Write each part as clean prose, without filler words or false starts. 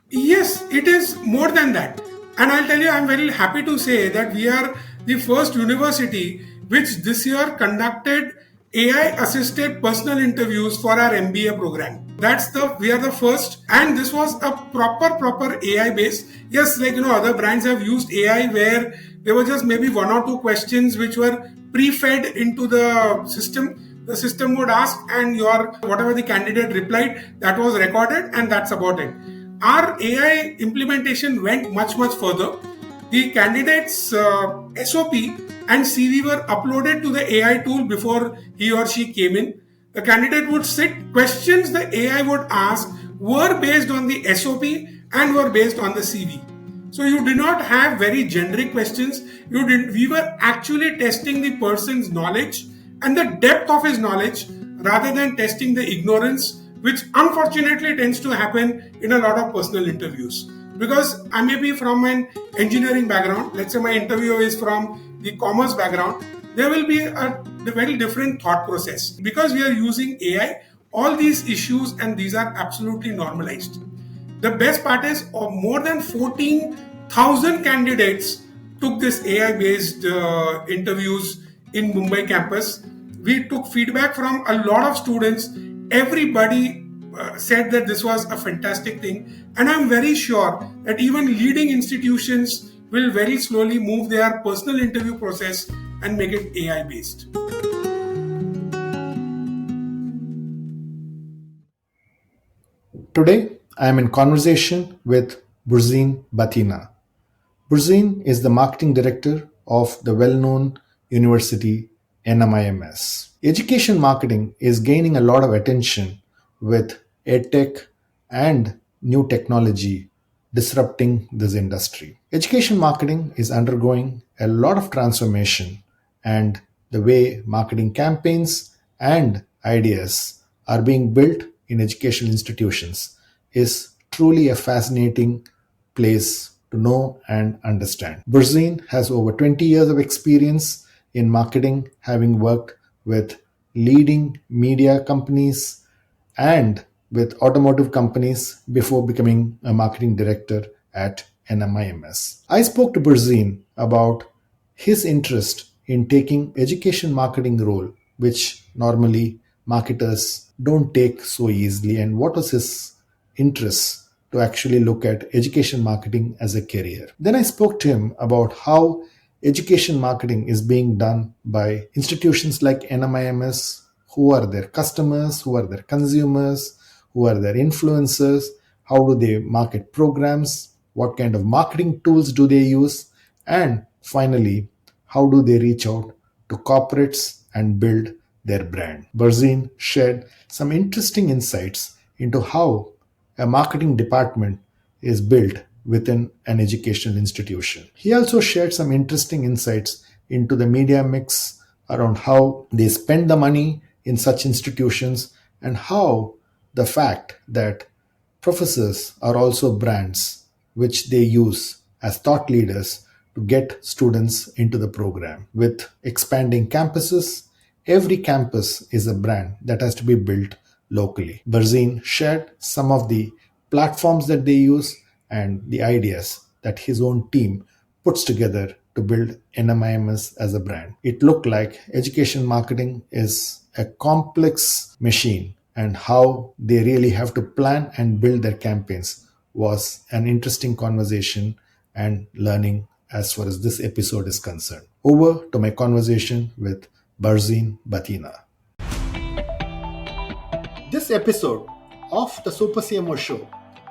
Yes, it is more than that. And I'll tell you, I'm very happy to say that we are the first university which this year conducted AI assisted personal interviews for our MBA program. We are the first, and this was a proper AI based. Yes, like other brands have used AI where there were just maybe one or two questions which were pre-fed into the system. The system would ask, and your whatever the candidate replied, that was recorded, and that's about it. Our AI implementation went much further. The candidate's SOP and CV were uploaded to the AI tool before he or she came in. The candidate would sit, questions the AI would ask were based on the SOP and were based on the CV. So you did not have very generic questions. We were actually testing the person's knowledge and the depth of his knowledge rather than testing the ignorance, which unfortunately tends to happen in a lot of personal interviews. Because I may be from an engineering background, let's say my interviewer is from the commerce background, there will be a very different thought process. Because we are using AI, all these issues and these are absolutely normalized. The best part is more than 14,000 candidates took this AI based interviews in Mumbai campus. We took feedback from a lot of students. Everybody said that this was a fantastic thing. And I'm very sure that even leading institutions will very slowly move their personal interview process and make it AI based. Today, I am in conversation with Burzeen Bhathena. Burzeen is the marketing director of the well-known university NMIMS. Education marketing is gaining a lot of attention with edtech and new technology disrupting this industry. Education marketing is undergoing a lot of transformation, and the way marketing campaigns and ideas are being built in educational institutions is truly a fascinating place to know and understand. Burzeen has over 20 years of experience in marketing, having worked with leading media companies and with automotive companies before becoming a marketing director at NMIMS. I spoke to Burzeen about his interest in taking education marketing role, which normally marketers don't take so easily, and what was his interest to actually look at education marketing as a career. Then I spoke to him about how education marketing is being done by institutions like NMIMS, who are their customers, who are their consumers, who are their influencers, how do they market programs, what kind of marketing tools do they use, and finally, how do they reach out to corporates and build their brand. Burzeen shared some interesting insights into how a marketing department is built within an educational institution. He also shared some interesting insights into the media mix around how they spend the money in such institutions and how the fact that professors are also brands which they use as thought leaders to get students into the program. With expanding campuses, every campus is a brand that has to be built locally. Burzeen shared some of the platforms that they use and the ideas that his own team puts together to build NMIMS as a brand. It looked like education marketing is a complex machine, and how they really have to plan and build their campaigns was an interesting conversation and learning as far as this episode is concerned. Over to my conversation with Burzeen Bhathena. This episode of the Super CMO Show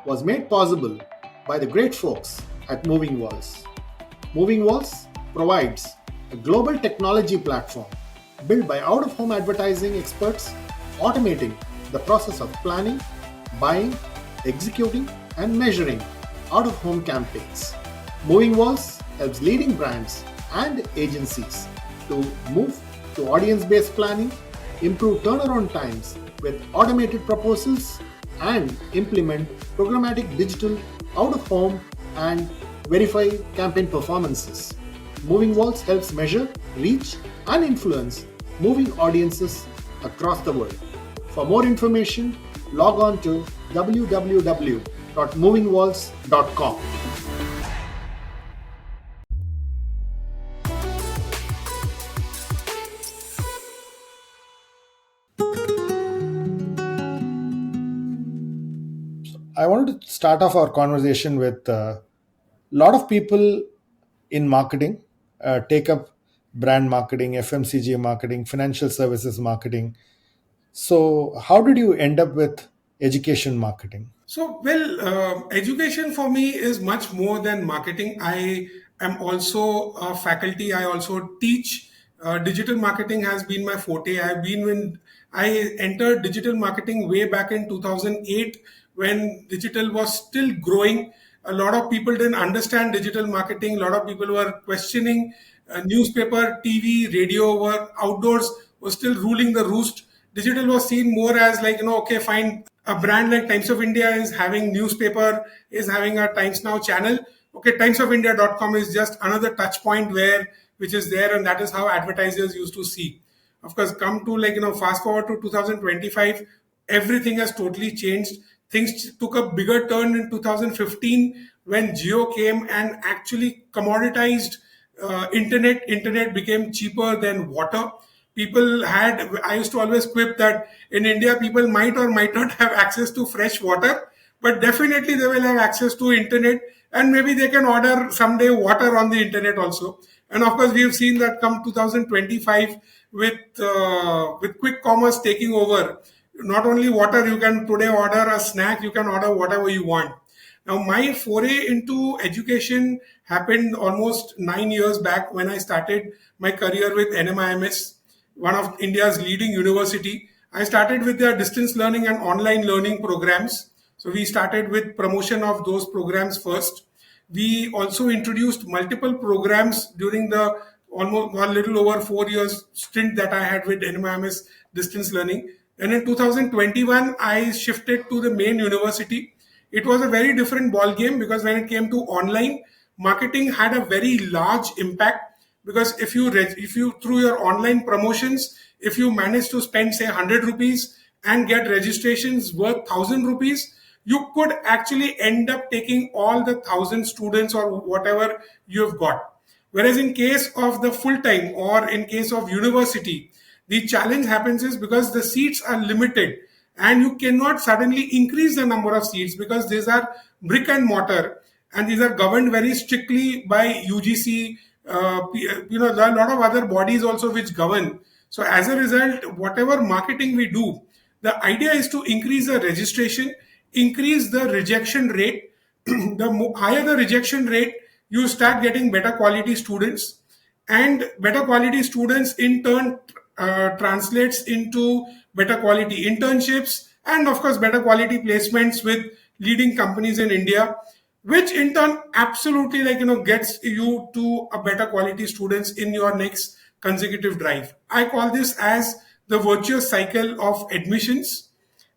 was made possible by the great folks at Moving Walls. Moving Walls provides a global technology platform built by out-of-home advertising experts, automating the process of planning, buying, executing, and measuring out-of-home campaigns. Moving Walls helps leading brands and agencies to move to audience-based planning, improve turnaround times with automated proposals, and implement programmatic digital out-of-home and verify campaign performances. Moving Walls helps measure, reach, and influence moving audiences across the world. For more information, log on to www.movingwalls.com. www.movingwalls.com. I wanted to start off our conversation with a lot of people in marketing take up brand marketing, FMCG marketing, financial services marketing. So, how did you end up with education marketing? Education for me is much more than marketing. I am also a faculty. I also teach. Digital marketing has been my forte. I entered digital marketing way back in 2008 when digital was still growing. A lot of people didn't understand digital marketing. A lot of people were questioning. Newspaper, TV, radio were outdoors was still ruling the roost. Digital was seen more as like, okay, fine, a brand like Times of India is having newspaper, is having a Times Now channel. Okay, timesofindia.com is just another touch point where which is there, and that is how advertisers used to see. Of course, come to like, fast forward to 2025, everything has totally changed. Things took a bigger turn in 2015 when Geo came and actually commoditized internet became cheaper than water. People had, I used to always quip that in India, people might or might not have access to fresh water, but definitely they will have access to internet, and maybe they can order someday water on the internet also. And of course, we have seen that come 2025 with quick commerce taking over. Not only water, you can today order a snack, you can order whatever you want. Now, my foray into education happened almost 9 years back when I started my career with NMIMS, one of India's leading university. I started with their distance learning and online learning programs. So we started with promotion of those programs first. We also introduced multiple programs during the almost a little over 4 years stint that I had with NMIMS distance learning. And in 2021, I shifted to the main university. It was a very different ball game because when it came to online, marketing had a very large impact, because if you through your online promotions, if you manage to spend say 100 rupees and get registrations worth 1000 rupees, you could actually end up taking all the 1000 students or whatever you have got. Whereas in case of the full time or in case of university, the challenge happens is because the seats are limited and you cannot suddenly increase the number of seats because these are brick and mortar, and these are governed very strictly by UGC. There are a lot of other bodies also which govern. So as a result, whatever marketing we do, the idea is to increase the registration, increase the rejection rate. The higher the rejection rate, you start getting better quality students, and better quality students in turn translates into better quality internships, and of course better quality placements with leading companies in India, which in turn absolutely gets you to a better quality students in your next consecutive drive. I call this as the virtuous cycle of admissions,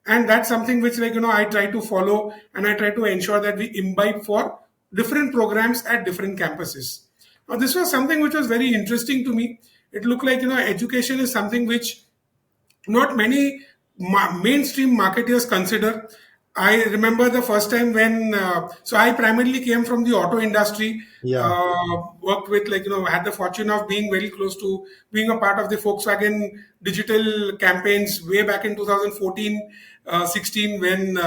and that's something which I try to follow, and I try to ensure that we imbibe for different programs at different campuses. Now this was something which was very interesting to me. It looked like education is something which not many mainstream marketers consider. I remember the first time when, so I primarily came from the auto industry, Yeah. worked with had the fortune of being very close to being a part of the Volkswagen digital campaigns way back in 2014, 16 when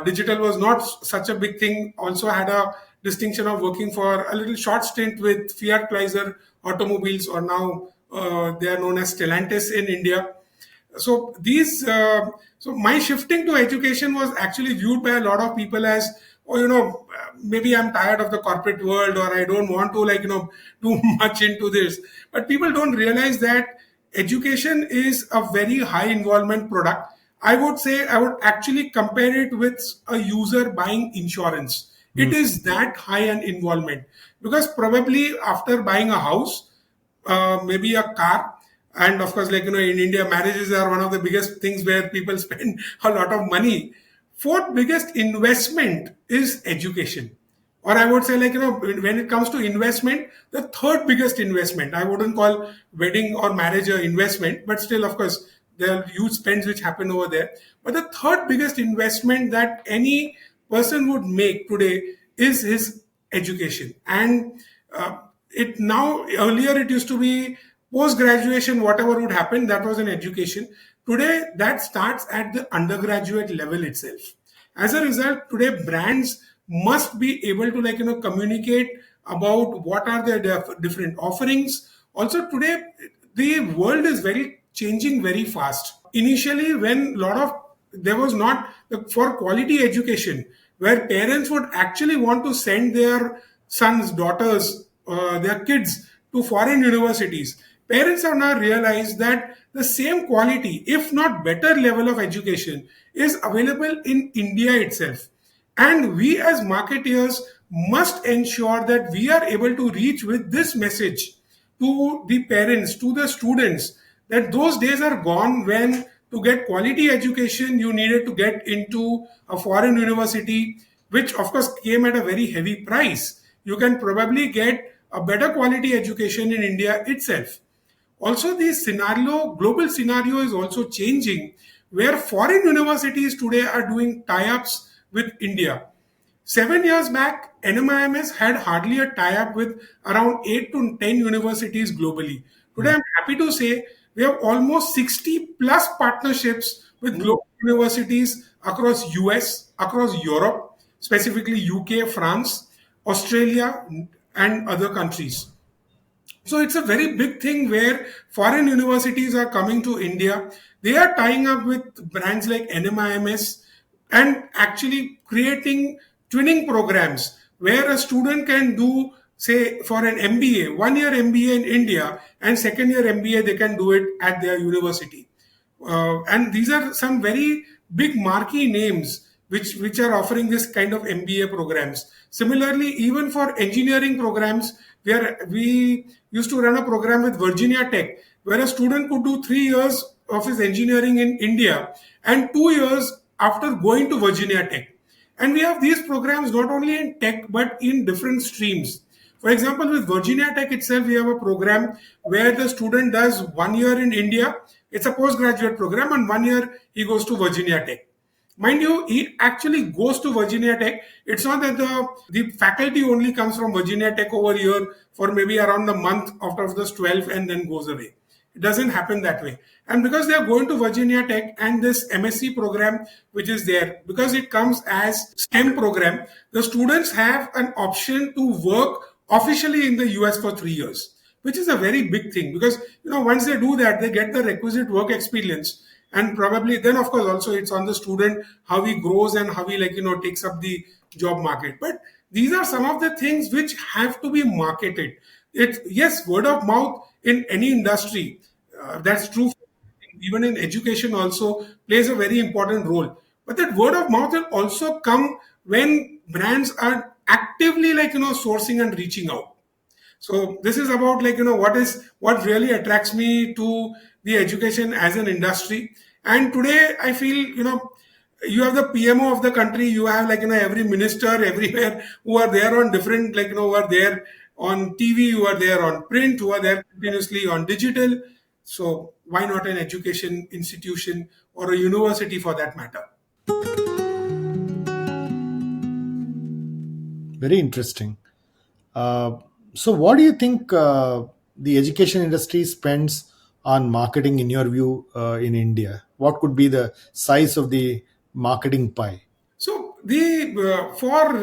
digital was not such a big thing. Also had a distinction of working for a little short stint with Fiat Chrysler automobiles, or now they are known as Stellantis in India. So so my shifting to education was actually viewed by a lot of people as, oh, maybe I'm tired of the corporate world, or I don't want to do much into this. But people don't realize that education is a very high involvement product. I would say I would actually compare it with a user buying insurance. It is that high an involvement, because probably after buying a house, maybe a car, and of course in India, marriages are one of the biggest things where people spend a lot of money. Fourth biggest investment is education, or I would say when it comes to investment, the third biggest investment, I wouldn't call wedding or marriage a investment, but still of course there are huge spends which happen over there. But the third biggest investment that any person would make today is his education. And it now, earlier it used to be post graduation, whatever would happen, that was an education. Today that starts at the undergraduate level itself. As a result, today brands must be able to communicate about what are their different offerings. Also today the world is very changing very fast. Initially, when lot of there was not for quality education, where parents would actually want to send their sons, daughters, their kids to foreign universities. Parents have now realized that the same quality, if not better level of education, is available in India itself. And we as marketeers must ensure that we are able to reach with this message to the parents, to the students, that those days are gone when to get quality education you needed to get into a foreign university, which of course came at a very heavy price. You can probably get a better quality education in India itself. Also, the scenario, global scenario is also changing, where foreign universities today are doing tie-ups with India. 7 years back, NMIMS had hardly a tie-up with around 8 to 10 universities globally. Today, I'm happy to say we have almost 60 plus partnerships with global universities across US, across Europe, specifically UK, France, Australia, and other countries. So it's a very big thing where foreign universities are coming to India. They are tying up with brands like NMIMS and actually creating twinning programs where a student can do, say, for an MBA, 1 year MBA in India and second year MBA, they can do it at their university. And these are some very big marquee names which are offering this kind of MBA programs. Similarly, even for engineering programs, where we used to run a program with Virginia Tech, where a student could do 3 years of his engineering in India and 2 years after going to Virginia Tech. And we have these programs not only in tech but in different streams. For example, with Virginia Tech itself, we have a program where the student does 1 year in India. It's a postgraduate program, and 1 year he goes to Virginia Tech. Mind you, he actually goes to Virginia Tech. It's not that the faculty only comes from Virginia Tech over here for maybe around a month after the 12 and then goes away. It doesn't happen that way. And because they are going to Virginia Tech and this MSc program, which is there, because it comes as STEM program, the students have an option to work officially in the US for 3 years, which is a very big thing because once they do that, they get the requisite work experience. And probably then, of course, also it's on the student how he grows and how he takes up the job market. But these are some of the things which have to be marketed. It's yes, word of mouth in any industry, that's true. Even in education also plays a very important role. But that word of mouth will also come when brands are actively sourcing and reaching out. So this is about what really attracts me to the education as an industry. And today I feel you have the PMO of the country, you have every minister everywhere who are there on different who are there on TV, who are there on print, who are there continuously on digital. So why not an education institution or a university for that matter? Very interesting. Uh, so, what do you think the education industry spends on marketing, in your view, in India? What could be the size of the marketing pie? So the for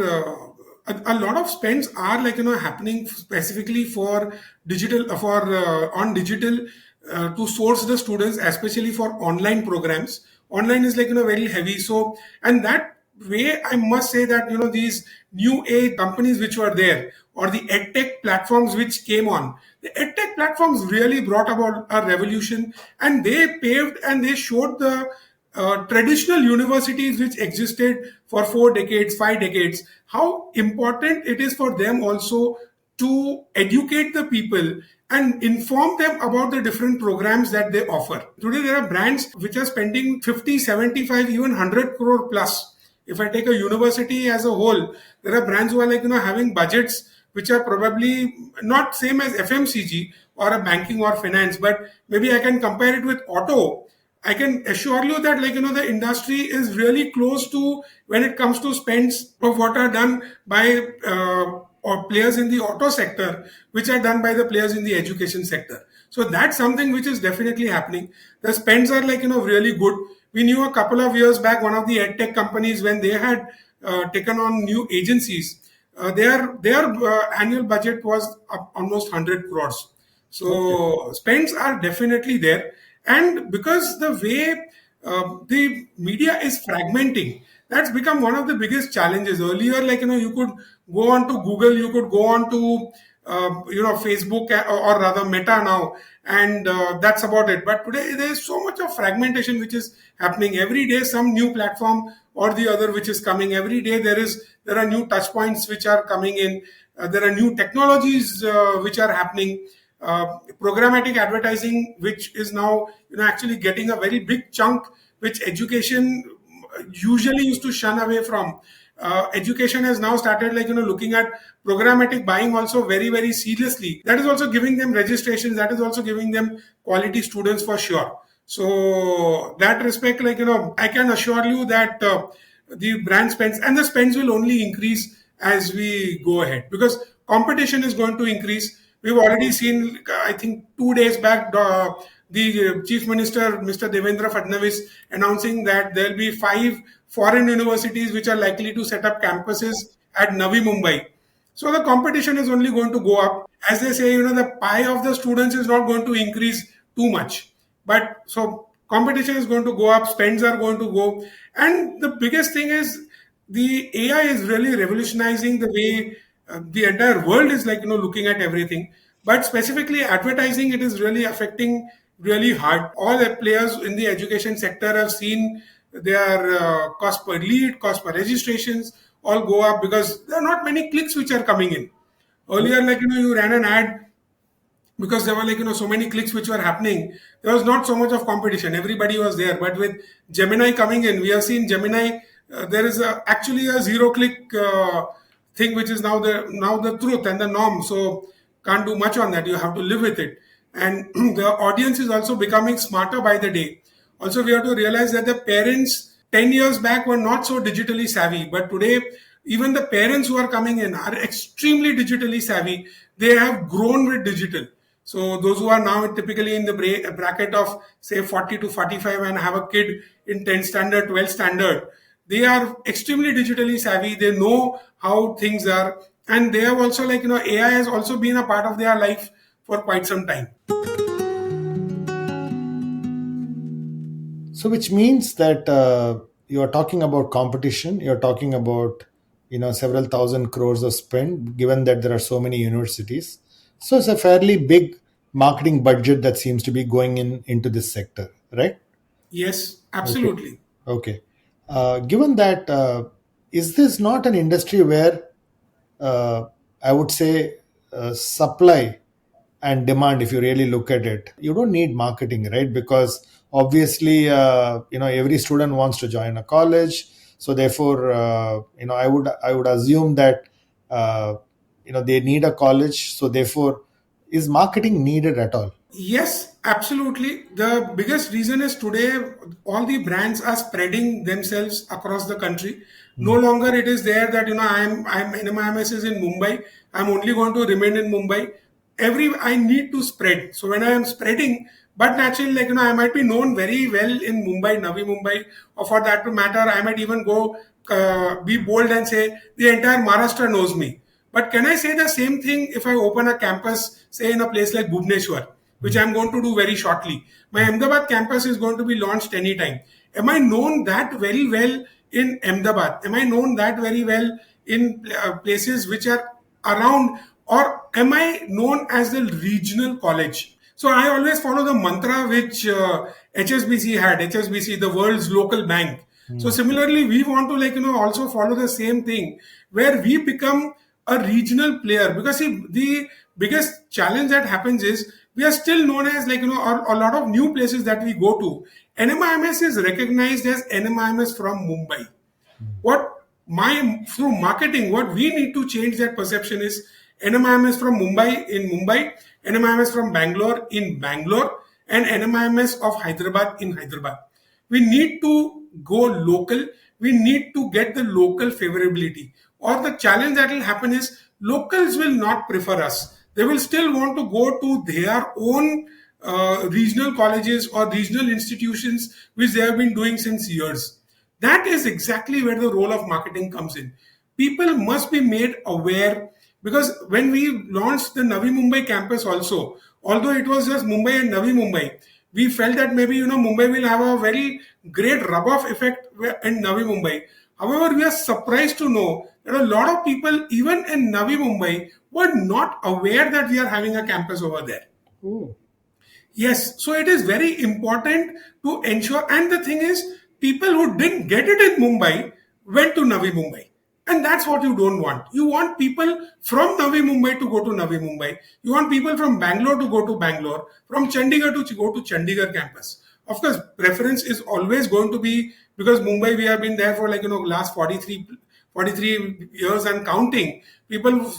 a lot of spends are happening specifically for digital for on digital to source the students, especially for online programs. Online is very heavy. So and that way, I must say that these new age companies which were there or the edtech platforms which came on, the edtech platforms really brought about a revolution, and they paved and they showed the traditional universities which existed for 4 decades, 5 decades, how important it is for them also to educate the people and inform them about the different programs that they offer. Today, there are brands which are spending 50, 75, even 100 crore plus. If I take a university as a whole, there are brands who are having budgets which are probably not same as FMCG or a banking or finance, but maybe I can compare it with auto. I can assure you that, the industry is really close to when it comes to spends of what are done by or players in the auto sector, which are done by the players in the education sector. So that's something which is definitely happening. The spends are really good. We knew a couple of years back one of the edtech companies, when they had taken on new agencies, their annual budget was up almost 100 crores. Okay. So spends are definitely there, and because the way the media is fragmenting, that's become one of the biggest challenges. Earlier, you could go on to Google, you could go on to Facebook, or rather Meta now, and that's about it. But today there is so much of fragmentation which is happening. Every day some new platform or the other which is coming. Every day there are new touch points which are coming in. There are new technologies which are happening. Programmatic advertising, which is now actually getting a very big chunk, which education usually used to shun away from. Education has now started looking at programmatic buying also very, very seriously. That is also giving them registrations, that is also giving them quality students for sure. So that respect, I can assure you that the brand spends, and the spends will only increase as we go ahead, because competition is going to increase. We've already seen, I think 2 days back, the Chief Minister, Mr. Devendra Fadnavis, announcing that there'll be 5 foreign universities which are likely to set up campuses at Navi Mumbai. So the competition is only going to go up. As they say, the pie of the students is not going to increase too much. But so competition is going to go up, spends are going to go. And the biggest thing is the AI is really revolutionizing the way the entire world is looking at everything. But specifically advertising, it is really affecting really hard. All the players in the education sector have seen their cost per lead, cost per registrations all go up, because there are not many clicks which are coming in. Earlier, you ran an ad, because there were so many clicks which were happening, there was not so much of competition, everybody was there. But with Gemini coming in, we have seen Gemini, there is actually a zero click thing, which is now the truth and the norm. So can't do much on that, you have to live with it. And the audience is also becoming smarter by the day. Also, we have to realize that the parents 10 years back were not so digitally savvy, but today even the parents who are coming in are extremely digitally savvy. They have grown with digital. So those who are now typically in the bracket of say 40 to 45 and have a kid in 10th standard, 12th standard, they are extremely digitally savvy. They know how things are, and they have also AI has also been a part of their life for quite some time. So, which means that you are talking about competition. You're talking about several thousand crores of spend. Given that there are so many universities, so it's a fairly big marketing budget that seems to be going into this sector, right? Yes, Okay. absolutely. Okay. Given that, is this not an industry where uh, I would say supply and demand, if you really look at it, you don't need marketing, right? Because obviously, every student wants to join a college, so therefore, I would assume that they need a college, so therefore, is marketing needed at all? Yes, absolutely. The biggest reason is today all the brands are spreading themselves across the country. No Hmm. longer it is there that I'm NMIMS is in Mumbai. I'm only going to remain in Mumbai. I need to spread. So when I am spreading, but naturally I might be known very well in Mumbai, Navi Mumbai, or for that to matter, I might even go be bold and say the entire Maharashtra knows me. But can I say the same thing if I open a campus, say in a place like Bhubaneswar, which I'm going to do very shortly? My Ahmedabad campus is going to be launched anytime. Am I known that very well in Ahmedabad? Am I known that very well in places which are around, or am I known as the regional college? So I always follow the mantra which HSBC had. HSBC, the world's local bank. So Hmm. similarly, we want to also follow the same thing, where we become a regional player. Because see, the biggest challenge that happens is we are still known as a lot of new places that we go to. NMIMS is recognized as NMIMS from Mumbai. What my through marketing, what we need to change that perception is NMIMS from Mumbai in Mumbai, NMIMS from Bangalore in Bangalore, and NMIMS of Hyderabad in Hyderabad. We need to go local. We need to get the local favorability. Or the challenge that will happen is locals will not prefer us. They will still want to go to their own regional colleges or regional institutions which they have been doing since years. That is exactly where the role of marketing comes in. People must be made aware, because when we launched the Navi Mumbai campus also, although it was just Mumbai and Navi Mumbai, we felt that maybe Mumbai will have a very great rub-off effect in Navi Mumbai. However, we are surprised to know that a lot of people, even in Navi Mumbai, were not aware that we are having a campus over there. Oh. Yes, so it is very important to ensure. And the thing is, people who didn't get it in Mumbai went to Navi Mumbai. And that's what you don't want. You want people from Navi Mumbai to go to Navi Mumbai. You want people from Bangalore to go to Bangalore, from Chandigarh to go to Chandigarh campus. Of course, preference is always going to be, because Mumbai, we have been there for last 43 years and counting. People,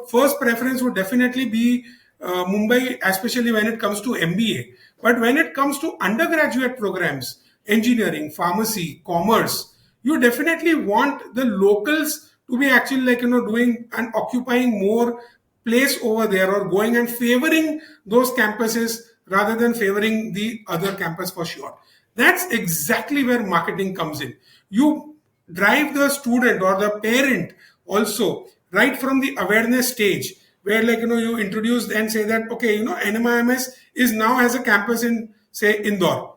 first preference would definitely be Mumbai, especially when it comes to MBA. But when it comes to undergraduate programs, engineering, pharmacy, commerce, you definitely want the locals to be actually doing and occupying more place over there, or going and favoring those campuses rather than favoring the other campus for sure. That's exactly where marketing comes in. You drive the student or the parent also right from the awareness stage, where you introduce and say that, okay, NMIMS is now has a campus in, say, Indore.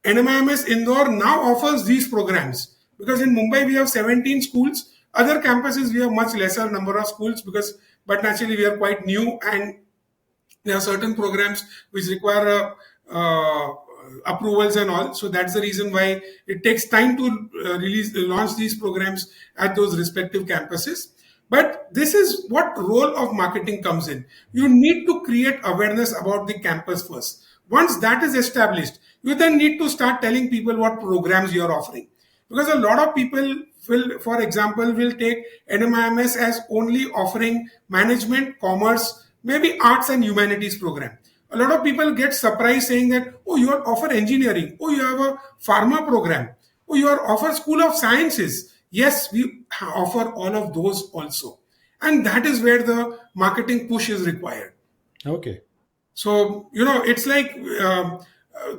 NMIMS Indore now offers these programs, because in Mumbai we have 17 schools. Other campuses we have much lesser number of schools, because but naturally we are quite new, and there are certain programs which require approvals and all. So that's the reason why it takes time to launch these programs at those respective campuses. But this is what role of marketing comes in. You need to create awareness about the campus first. Once that is established, you then need to start telling people what programs you are offering. Because a lot of people will, for example, will take NMIMS as only offering management, commerce, maybe arts and humanities program. A lot of people get surprised saying that, oh, you offer engineering, oh, you have a pharma program, oh, you offer School of Sciences. Yes, we offer all of those also. And that is where the marketing push is required. Okay. So, it's like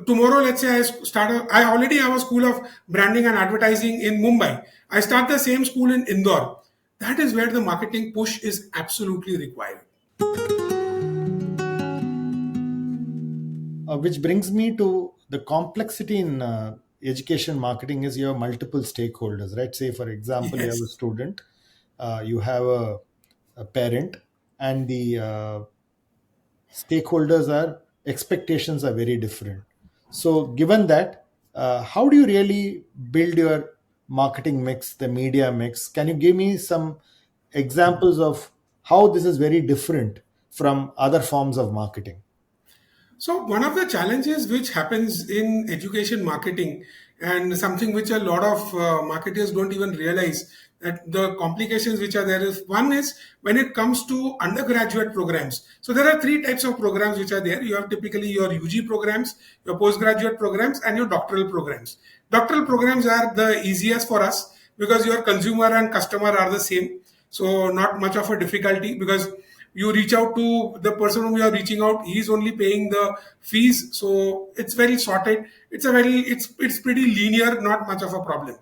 tomorrow, let's say I already have a school of branding and advertising in Mumbai. I start the same school in Indore. That is where the marketing push is absolutely required. Which brings me to the complexity in education marketing is you have multiple stakeholders, right? Say, for example, you have a Yes. student, you have a parent, and the stakeholders are expectations are very different. So given that, how do you really build your marketing mix, the media mix? Can you give me some examples of how this is very different from other forms of marketing? So, one of the challenges which happens in education marketing, and something which a lot of marketers don't even realize, that the complications which are there is, one is when it comes to undergraduate programs. So, there are three types of programs which are there. You have typically your UG programs, your postgraduate programs, and your doctoral programs. Doctoral programs are the easiest for us because your consumer and customer are the same. So, not much of a difficulty, because you reach out to the person whom you are reaching out, he's only paying the fees, so it's very sorted. It's pretty linear, not much of a problem.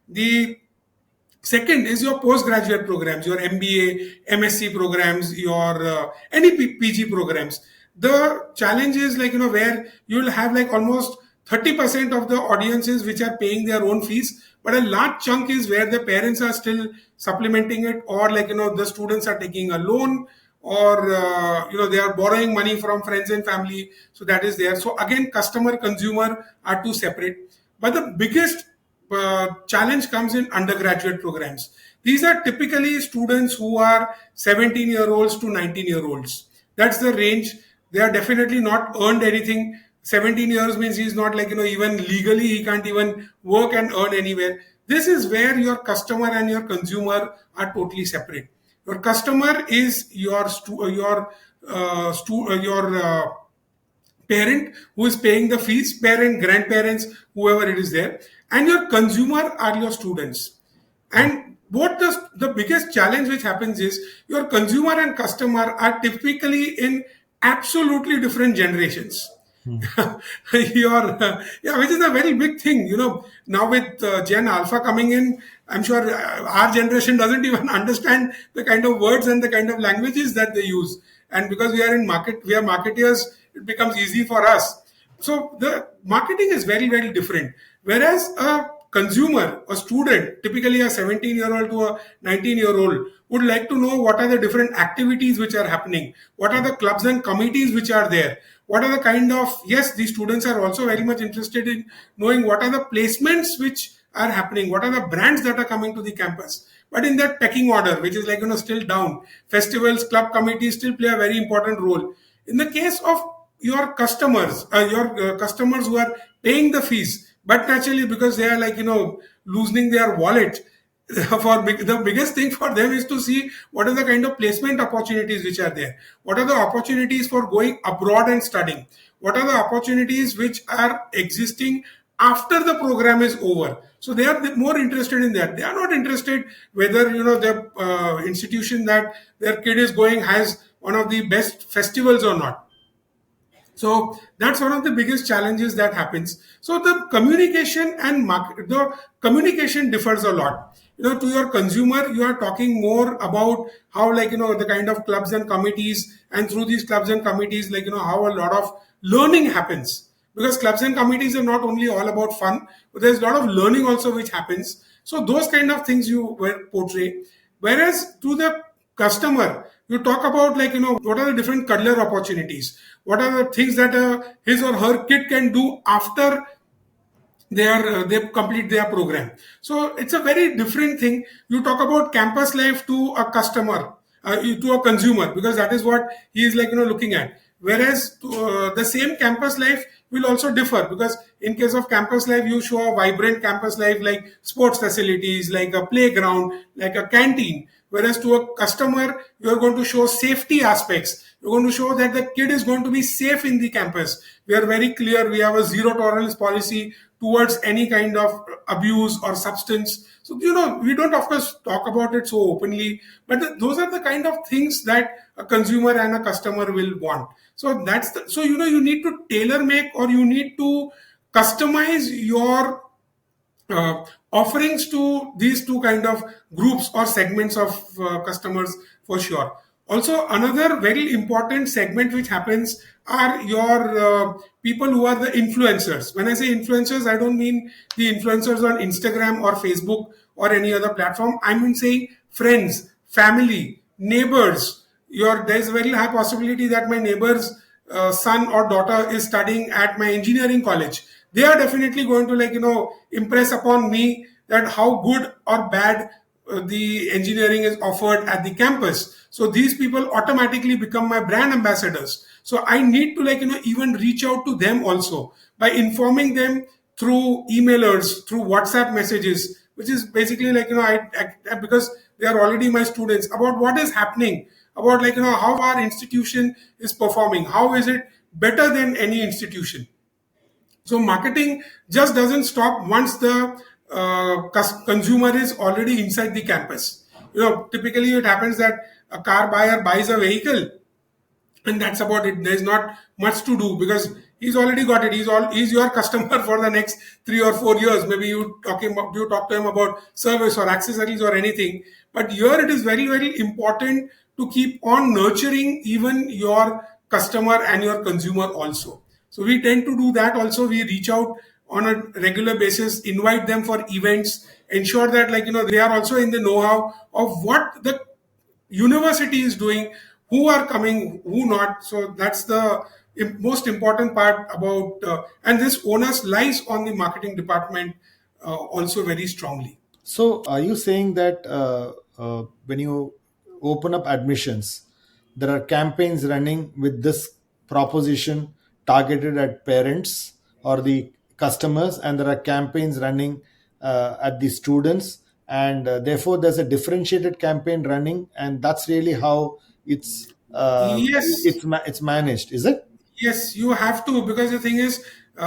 The second is your postgraduate programs, your MBA, MSc programs, your any PG programs. The challenge is where you will have almost 30% of the audiences which are paying their own fees, but a large chunk is where the parents are still supplementing it, or the students are taking a loan, or they are borrowing money from friends and family. So that is there. So again, customer consumer are two separate. But the biggest challenge comes in undergraduate programs. These are typically students who are 17-year-olds to 19-year-olds. That's the range. They are definitely not earned anything. 17 years means he's not even legally he can't even work and earn anywhere. This is where your customer and your consumer are totally separate. Your customer is your parent who is paying the fees, parent, grandparents, whoever it is there, and your consumer are your students. And what the biggest challenge which happens is your consumer and customer are typically in absolutely different generations. Yeah, which is a very big thing. Now with Gen Alpha coming in, I'm sure our generation doesn't even understand the kind of words and the kind of languages that they use. And because we are marketeers, it becomes easy for us. So the marketing is very, very different. Whereas a consumer, a student, typically a 17-year-old to a 19-year-old, would like to know what are the different activities which are happening, what are the clubs and committees which are there, what are the kind of, yes, these students are also very much interested in knowing what are the placements which are happening, what are the brands that are coming to the campus. But in that pecking order, which is like, still down, festivals, club committees still play a very important role. In the case of your customers who are paying the fees, but naturally because they are like, loosening their wallet, the biggest thing for them is to see what are the kind of placement opportunities which are there, what are the opportunities for going abroad and studying, what are the opportunities which are existing after the program is over. So they are more interested in that. They are not interested whether the institution that their kid is going has one of the best festivals or not. So that's one of the biggest challenges that happens. So the communication and the communication differs a lot. To your consumer, you are talking more about how, like, the kind of clubs and committees, and through these clubs and committees, like, how a lot of learning happens. Because clubs and committees are not only all about fun, but there's a lot of learning also which happens. So those kind of things you portray. Whereas to the customer, you talk about, like, what are the different career opportunities, what are the things that his or her kid can do after they complete their program. So it's a very different thing. You talk about campus life to a customer, to a consumer, because that is what he is, like, looking at. Whereas the same campus life will also differ, because in case of campus life, you show a vibrant campus life like sports facilities, like a playground, like a canteen. Whereas to a customer, you're going to show safety aspects. You're going to show that the kid is going to be safe in the campus. We are very clear. We have a zero tolerance policy towards any kind of abuse or substance. So, we don't, of course, talk about it so openly, but those are the kind of things that a consumer and a customer will want. So so, you need to tailor make, or you need to customize your offerings to these two kind of groups or segments of customers, for sure. Also, another very important segment which happens are your people who are the influencers. When I say influencers, I don't mean the influencers on Instagram or Facebook or any other platform. I mean saying friends, family, neighbors. There's a very high possibility that my neighbor's son or daughter is studying at my engineering college. They are definitely going to, like, impress upon me that how good or bad the engineering is offered at the campus. So these people automatically become my brand ambassadors. So I need to, like, even reach out to them also by informing them through emailers, through WhatsApp messages, which is basically, like, because they are already my students, about what is happening, about, like, how our institution is performing, how is it better than any institution. So marketing just doesn't stop once the consumer is already inside the campus. Typically it happens that a car buyer buys a vehicle, and that's about it. There's not much to do, because he's already got it. He's your customer for the next 3 or 4 years. Maybe you talk to him about service or accessories or anything. But here it is very, very important to keep on nurturing even your customer and your consumer also. So we tend to do that also. We reach out on a regular basis, invite them for events, ensure that, like, they are also in the know-how of what the university is doing, who are coming, who not. So that's the most important part about, and this onus lies on the marketing department also very strongly. So, are you saying that when you open up admissions, there are campaigns running with this proposition targeted at parents or the customers, and there are campaigns running at the students, and therefore there's a differentiated campaign running, and that's really how it's Yes. it's managed, is it? Yes, you have to, because the thing is,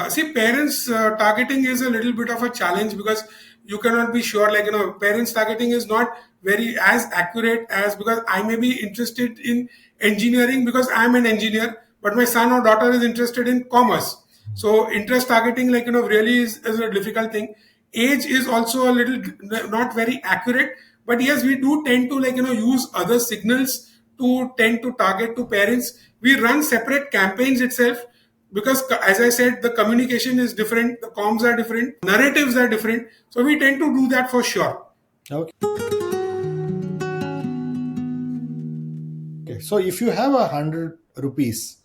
see, parents targeting is a little bit of a challenge, because you cannot be sure, like, parents targeting is not very as accurate as, because I may be interested in engineering because I'm an engineer, but my son or daughter is interested in commerce. So interest targeting, like, really is a difficult thing. Age is also a little not very accurate, but yes, we do tend to, like, use other signals to tend to target to parents. We run separate campaigns itself, because as I said, the communication is different, the comms are different, narratives are different, so we tend to do that for sure. Okay. Okay. So if you have 100 rupees,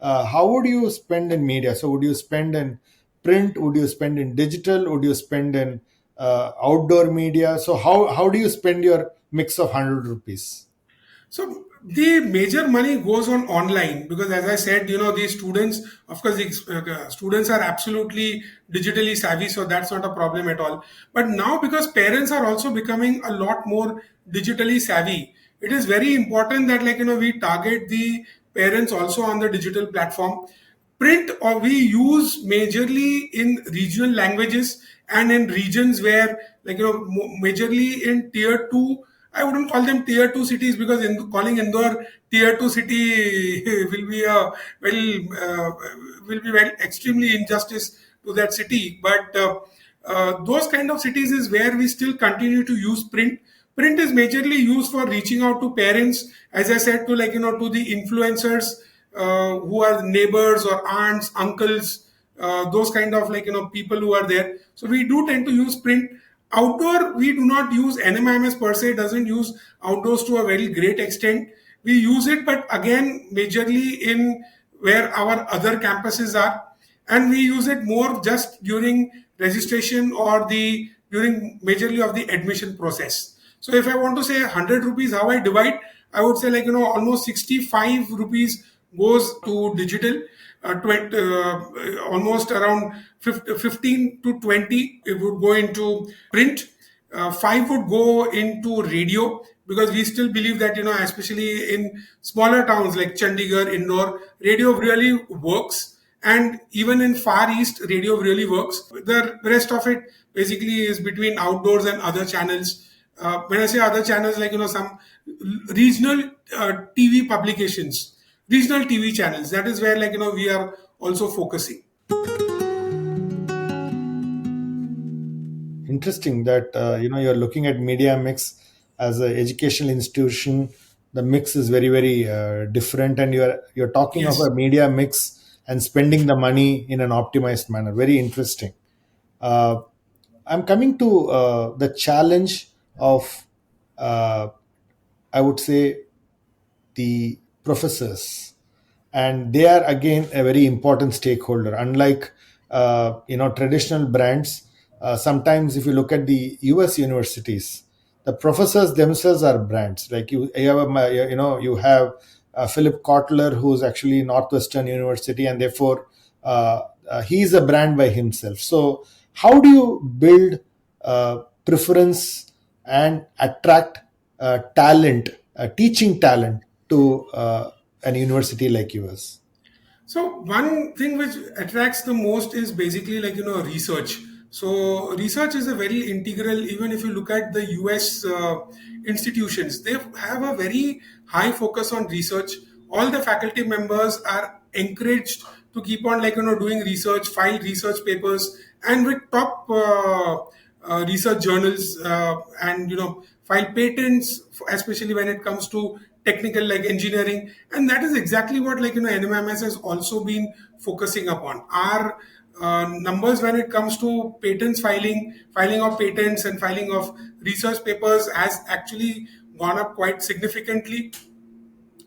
how would you spend in media? So would you spend in print? Would you spend in digital? Would you spend in outdoor media? So how do you spend your mix of 100 rupees? So the major money goes on online, because, as I said, these students, of course, students are absolutely digitally savvy, so that's not a problem at all. But now, because parents are also becoming a lot more digitally savvy, it is very important that, like, we target the parents also on the digital platform. Print, or we use majorly in regional languages and in regions where, like, majorly in tier 2. I wouldn't call them tier 2 cities, because in calling Indore tier 2 city will be a very extremely injustice to that city. But those kind of cities is where we still continue to use print. Print is majorly used for reaching out to parents, as I said, to, like, to the influencers, who are neighbors or aunts, uncles, those kind of, like, people who are there. So we do tend to use print. Outdoor, we do not use. NMIMS per se doesn't use outdoors to a very great extent. We use it, but again, majorly in where our other campuses are, and we use it more just during registration or the during majorly of the admission process. So if I want to say 100 rupees, how I divide, I would say, like, almost 65 rupees goes to digital, 20, almost around 15 to 20 it would go into print, 5 would go into radio, because we still believe that, especially in smaller towns like Chandigarh, Indore, radio really works, and even in Far East, radio really works. The rest of it basically is between outdoors and other channels. When I say other channels, like, some regional TV publications, regional TV channels, that is where, like, we are also focusing. Interesting that you're looking at media mix as an educational institution. The mix is very very different, and you're talking of Yes. a media mix and spending the money in an optimized manner. Very interesting. uh, I'm coming to the challenge of, uh, I would say, the professors, and they are again a very important stakeholder. Unlike traditional brands, sometimes if you look at the US universities, the professors themselves are brands. Like you have you have Philip Kotler, who's actually Northwestern University, and therefore he's a brand by himself. So how do you build preference and attract talent, teaching talent to an university like yours? So one thing which attracts the most is basically, like, research. So research is a very integral. Even if you look at the US institutions, they have a very high focus on research. All the faculty members are encouraged to keep on, like, doing research, file research papers, and with top research journals, and, file patents, especially when it comes to technical, like engineering. And that is exactly what, like, NMIMS has also been focusing upon. Our numbers when it comes to patents, filing of patents and filing of research papers has actually gone up quite significantly.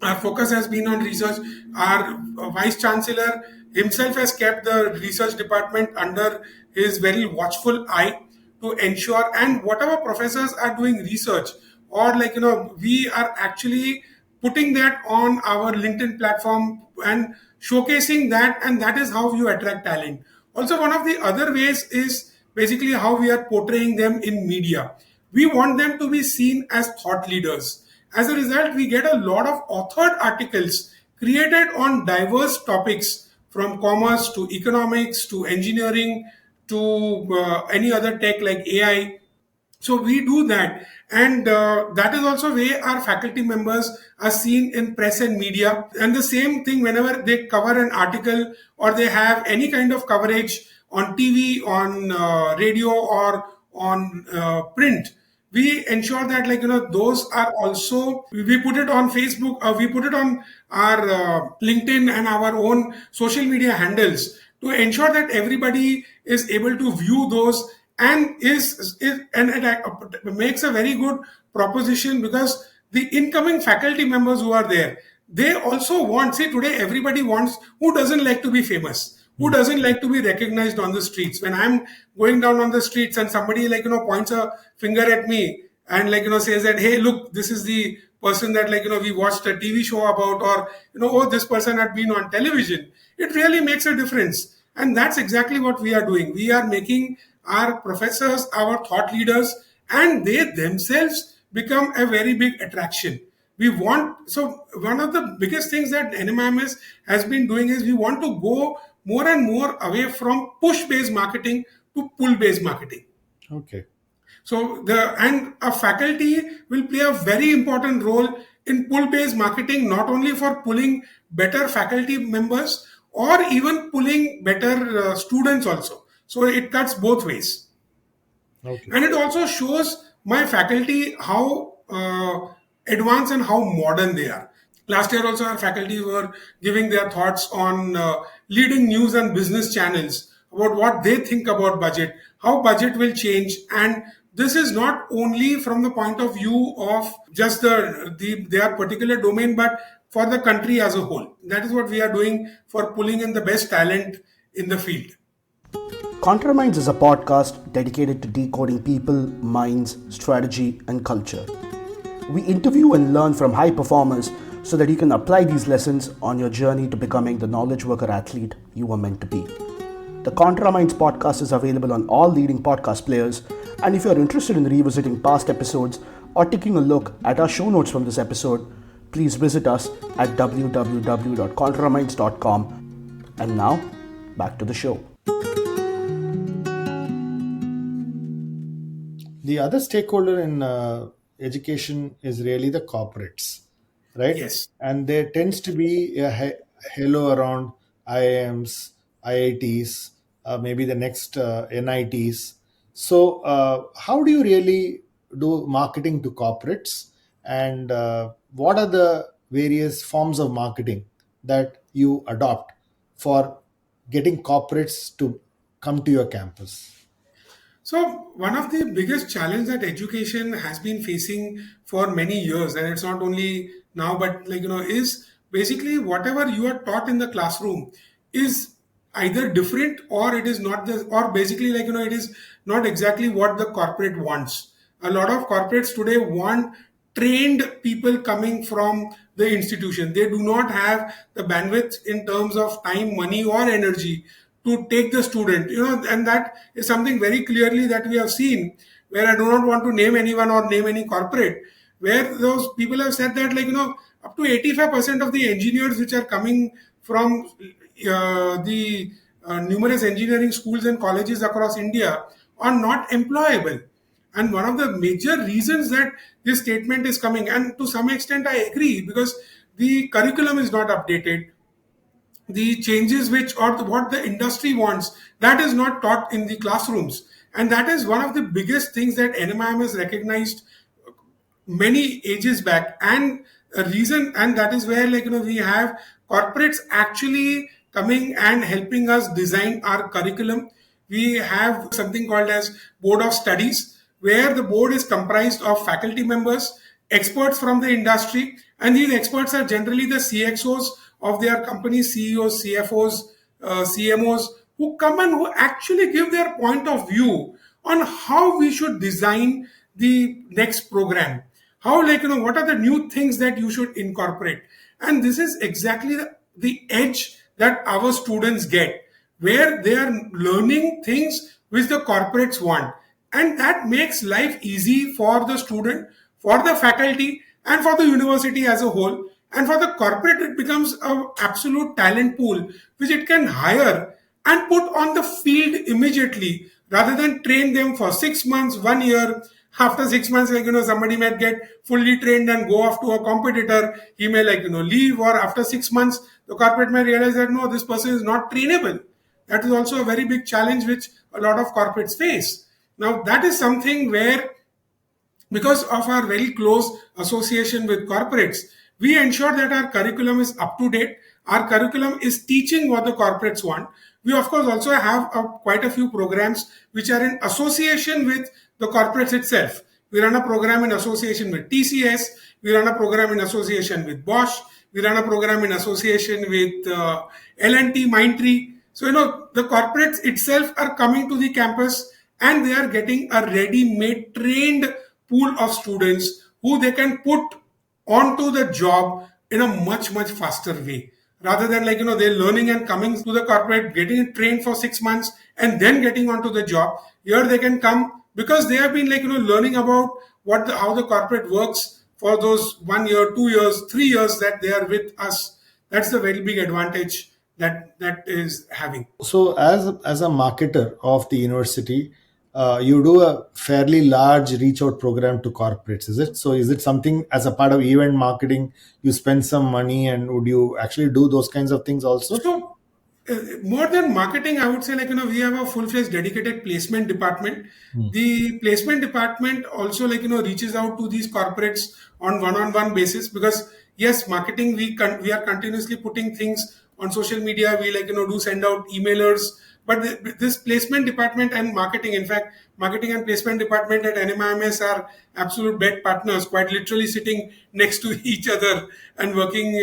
Our focus has been on research. Our vice chancellor himself has kept the research department under his very watchful eye to ensure, and whatever professors are doing research, or, like, we are actually putting that on our LinkedIn platform and showcasing that, and that is how you attract talent. Also, one of the other ways is basically how we are portraying them in media. We want them to be seen as thought leaders. As a result, we get a lot of authored articles created on diverse topics from commerce to economics to engineering to any other tech like AI. So we do that, and that is also way our faculty members are seen in press and media. And the same thing whenever they cover an article or they have any kind of coverage on TV, on radio, or on print, we ensure that, like, those are also, we put it on Facebook, we put it on our LinkedIn and our own social media handles to ensure that everybody is able to view those, and is and it makes a very good proposition, because the incoming faculty members who are there, they also want, see, today everybody wants, who doesn't like to be famous, who doesn't like to be recognized on the streets? When I'm going down on the streets and somebody, like, points a finger at me and, like, says that, hey, look, this is the person that, like, we watched a TV show about, or, oh, this person had been on television, it really makes a difference. And that's exactly what we are doing. We are making our professors our thought leaders, and they themselves become a very big attraction. We want, so one of the biggest things that NMIMS has been doing is we want to go more and more away from push based marketing to pull based marketing. Okay. So a faculty will play a very important role in pull based marketing, not only for pulling better faculty members or even pulling better students also. So it cuts both ways. Okay. And it also shows my faculty how advanced and how modern they are. Last year also our faculty were giving their thoughts on leading news and business channels about what they think about budget, how budget will change. And this is not only from the point of view of just their particular domain, but for the country as a whole. That is what we are doing for pulling in the best talent in the field. ContraMinds is a podcast dedicated to decoding people, minds, strategy, and culture. We interview and learn from high performers so that you can apply these lessons on your journey to becoming the knowledge worker athlete you were meant to be. The ContraMinds podcast is available on all leading podcast players, and if you're interested in revisiting past episodes or taking a look at our show notes from this episode, please visit us at www.contraminds.com. And now, back to the show. The other stakeholder in education is really the corporates, right? Yes. And there tends to be a halo around IIMs, IITs, maybe the next NITs. So, how do you really do marketing to corporates? And what are the various forms of marketing that you adopt for getting corporates to come to your campus? So one of the biggest challenge that education has been facing for many years, and it's not only now, but, like, is basically whatever you are taught in the classroom is either different, or it is not the, or basically, like, it is not exactly what the corporate wants. A lot of corporates today want trained people coming from the institution. They do not have the bandwidth in terms of time, money, or energy to take the student, and that is something very clearly that we have seen, where I do not want to name anyone or name any corporate, where those people have said that, like, up to 85% of the engineers which are coming from the numerous engineering schools and colleges across India are not employable. And one of the major reasons that this statement is coming, and to some extent I agree, because the curriculum is not updated, the changes which, or what the industry wants, that is not taught in the classrooms. And that is one of the biggest things that NMIM has recognized many ages back, and a reason, and that is where, like, we have corporates actually coming and helping us design our curriculum. We have something called as board of studies, where the board is comprised of faculty members, experts from the industry, and these experts are generally the CXOs of their companies, CEOs, CFOs, CMOs, who come and who actually give their point of view on how we should design the next program. How, like, what are the new things that you should incorporate? And this is exactly the edge that our students get, where they are learning things which the corporates want. And that makes life easy for the student, for the faculty, and for the university as a whole, And for the corporate, it becomes an absolute talent pool which it can hire and put on the field immediately rather than train them for 6 months, 1 year. After 6 months, somebody might get fully trained and go off to a competitor. He may leave, or after 6 months, the corporate may realize that no, this person is not trainable. That is also a very big challenge which a lot of corporates face. Now, that is something where, because of our very close association with corporates, we ensure that our curriculum is up to date. Our curriculum is teaching what the corporates want. We, of course, also have quite a few programs which are in association with the corporates itself. We run a program in association with TCS. We run a program in association with Bosch. We run a program in association with L&T Mindtree. So, the corporates itself are coming to the campus and they are getting a ready-made trained pool of students who they can put onto the job in a much, much faster way. Rather than they're learning and coming to the corporate, getting trained for 6 months and then getting onto the job. Here they can come because they have been learning about how the corporate works for those 1 year, 2 years, 3 years that they are with us. That's the very big advantage that is having. So, as a marketer of the university, you do a fairly large reach out program to corporates, is it? So, is it something as a part of event marketing? You spend some money, and would you actually do those kinds of things also? So, more than marketing, I would say we have a full-fledged dedicated placement department. The placement department also reaches out to these corporates on one-on-one basis, because yes, marketing, we are continuously putting things on social media. We do send out emailers, but this placement department and marketing, in fact, marketing and placement department at NMIMS are absolute bed partners, quite literally sitting next to each other and working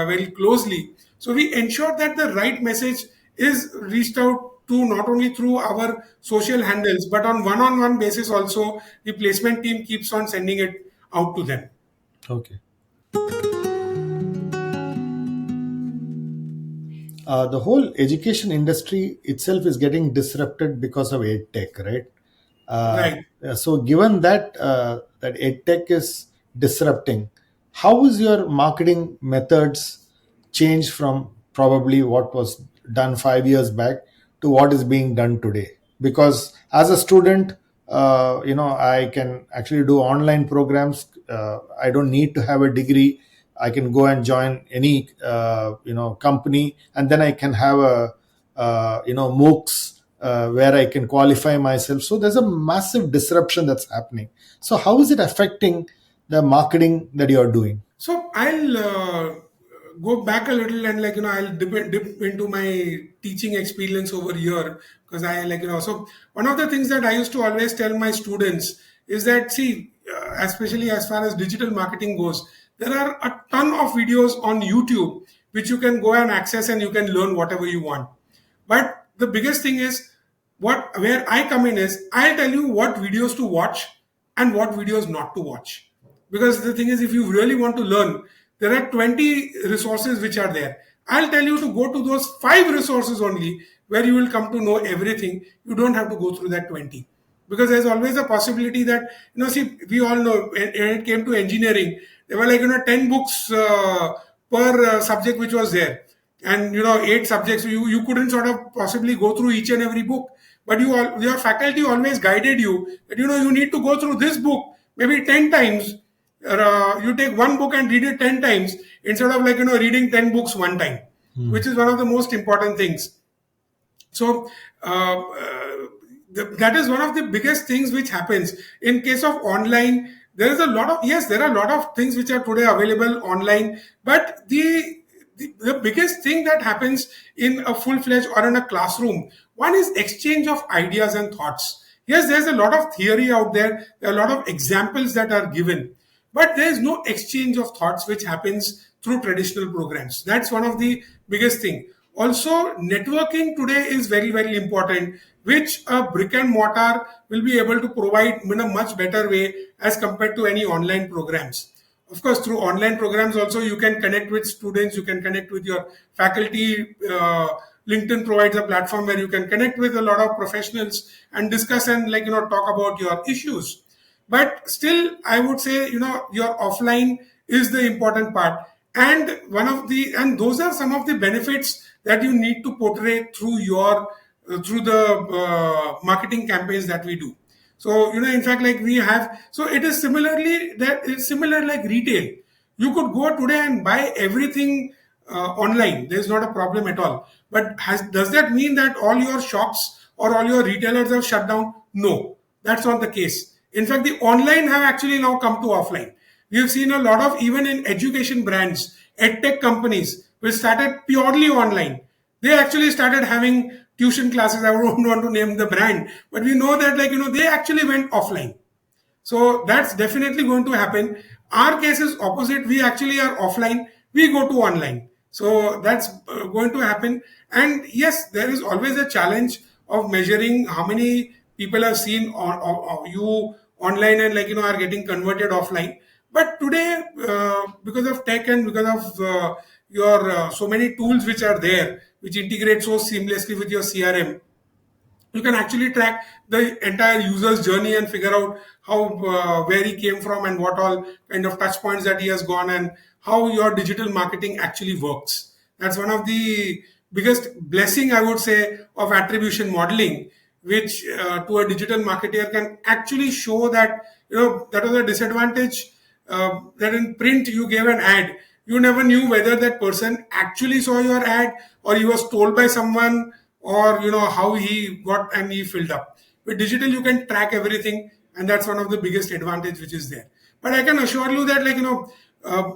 very closely. So we ensure that the right message is reached out to not only through our social handles, but on one-on-one basis also, the placement team keeps on sending it out to them. Okay. The whole education industry itself is getting disrupted because of edtech, right? Uh, Right. so, given that edtech is disrupting, how is your marketing methods changed from probably what was done 5 years back to what is being done today? Because as a student, I can actually do online programs. I don't need to have a degree. I can go and join any company, and then I can have a MOOCs where I can qualify myself. So there's a massive disruption that's happening. So how is it affecting the marketing that you are doing? So I'll go back a little and I'll dip into my teaching experience over here, because I so one of the things that I used to always tell my students is that, see, especially as far as digital marketing goes, there are a ton of videos on YouTube which you can go and access and you can learn whatever you want. But the biggest thing is, where I come in is I'll tell you what videos to watch and what videos not to watch. Because the thing is, if you really want to learn, there are 20 resources which are there. I'll tell you to go to those 5 resources only where you will come to know everything. You don't have to go through that 20. Because there's always a possibility that, see, we all know when it came to engineering, there were 10 books per subject which was there, and 8 subjects. You couldn't sort of possibly go through each and every book, but your faculty always guided you that you need to go through this book maybe 10 times. You take one book and read it 10 times instead of reading 10 books one time, which is one of the most important things. So that is one of the biggest things which happens in case of online. There is a lot of, yes, there are a lot of things which are today available online, but the biggest thing that happens in a full-fledged or in a classroom, one is exchange of ideas and thoughts. Yes, there's a lot of theory out there. There are a lot of examples that are given, but there is no exchange of thoughts which happens through traditional programs. That's one of the biggest thing. Also, networking today is very, very important, which a brick and mortar will be able to provide in a much better way as compared to any online programs. Of course, through online programs also you can connect with students, you can connect with your faculty. LinkedIn provides a platform where you can connect with a lot of professionals and discuss and talk about your issues. But still, I would say your offline is the important part. And those are some of the benefits that you need to portray through your through the marketing campaigns that we do. So in fact, like we have, so it is similarly that it's similar like retail. You could go today and buy everything online. There's not a problem at all. But does that mean that all your shops or all your retailers have shut down? No, that's not the case. In fact, the online have actually now come to offline. We have seen a lot of, even in education brands, edtech companies, which started purely online. They actually started having tuition classes. I don't want to name the brand, but we know that, like, they actually went offline. So that's definitely going to happen. Our case is opposite. We actually are offline. We go to online. So that's going to happen. And yes, there is always a challenge of measuring how many people have seen you online and, like, are getting converted offline. But today, because of tech and because of your so many tools which are there, which integrate so seamlessly with your CRM, you can actually track the entire user's journey and figure out how where he came from and what all kind of touch points that he has gone, and how your digital marketing actually works. That's one of the biggest blessing, I would say, of attribution modeling, which to a digital marketer can actually show that that was a disadvantage, that in print you gave an ad, you never knew whether that person actually saw your ad or he was told by someone, or how he got and he filled up. With digital you can track everything, and that's one of the biggest advantage which is there. But I can assure you that, like, uh,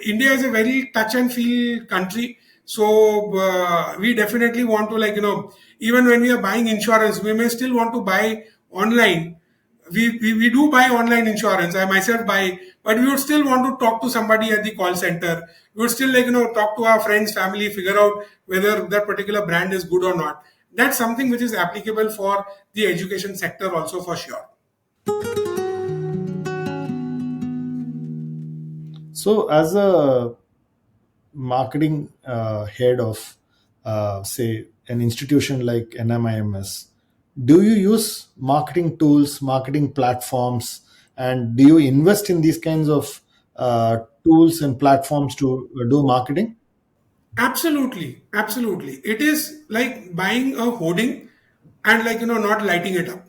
India is a very touch and feel country. So we definitely want to, like, even when we are buying insurance, we may still want to buy online. We do buy online insurance. I myself buy, but we would still want to talk to somebody at the call center. We would still, like, talk to our friends, family, figure out whether that particular brand is good or not. That's something which is applicable for the education sector also, for sure. So, as a marketing head of, say, an institution like NMIMS, do you use marketing tools, marketing platforms, and do you invest in these kinds of tools and platforms to do marketing? Absolutely, absolutely. It is like buying a hoarding and, like, not lighting it up.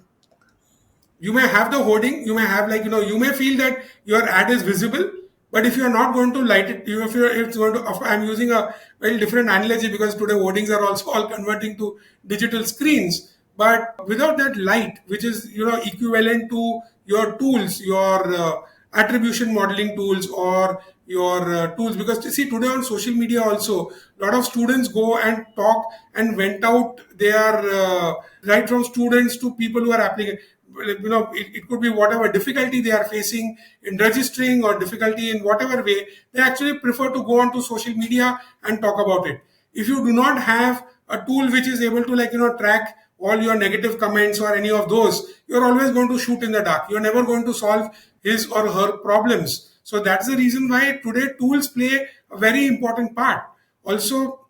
You may have the hoarding, you may have, like, you may feel that your ad is visible, but if you are not going to light it, if you're it's going to, I'm using a very different analogy because today hoardings are also all converting to digital screens. But without that light, which is equivalent to your tools, your attribution modeling tools, or your tools, because you see today on social media also, a lot of students go and talk and vent out their right from students to people who are applying. It could be whatever difficulty they are facing in registering, or difficulty in whatever way, they actually prefer to go onto social media and talk about it. If you do not have a tool which is able to, like, track all your negative comments or any of those, you're always going to shoot in the dark. You're never going to solve his or her problems. So that's the reason why today tools play a very important part. Also,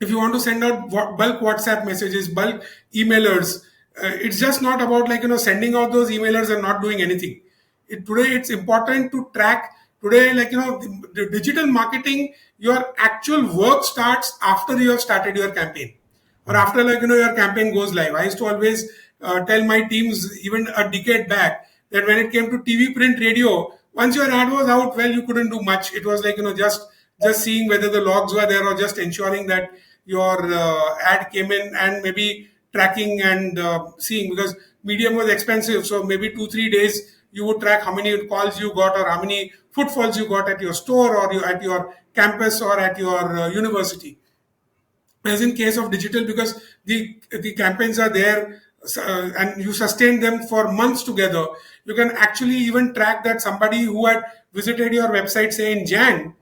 if you want to send out bulk WhatsApp messages, bulk emailers, it's just not about, like, sending out those emailers and not doing anything. Today it's important to track. Today, like, the digital marketing, your actual work starts after you have started your campaign, or after, like, your campaign goes live. I used to always tell my teams, even a decade back, that when it came to TV, print, radio, once your ad was out, well, you couldn't do much. It was like, just seeing whether the logs were there, or just ensuring that your ad came in, and maybe tracking and seeing, because medium was expensive. So maybe 2 3 days you would track how many calls you got, or how many footfalls you got at your store, or at your campus, or at your university. As in case of digital, because the campaigns are there, and you sustain them for months together, you can actually even track that somebody who had visited your website, say in Jan,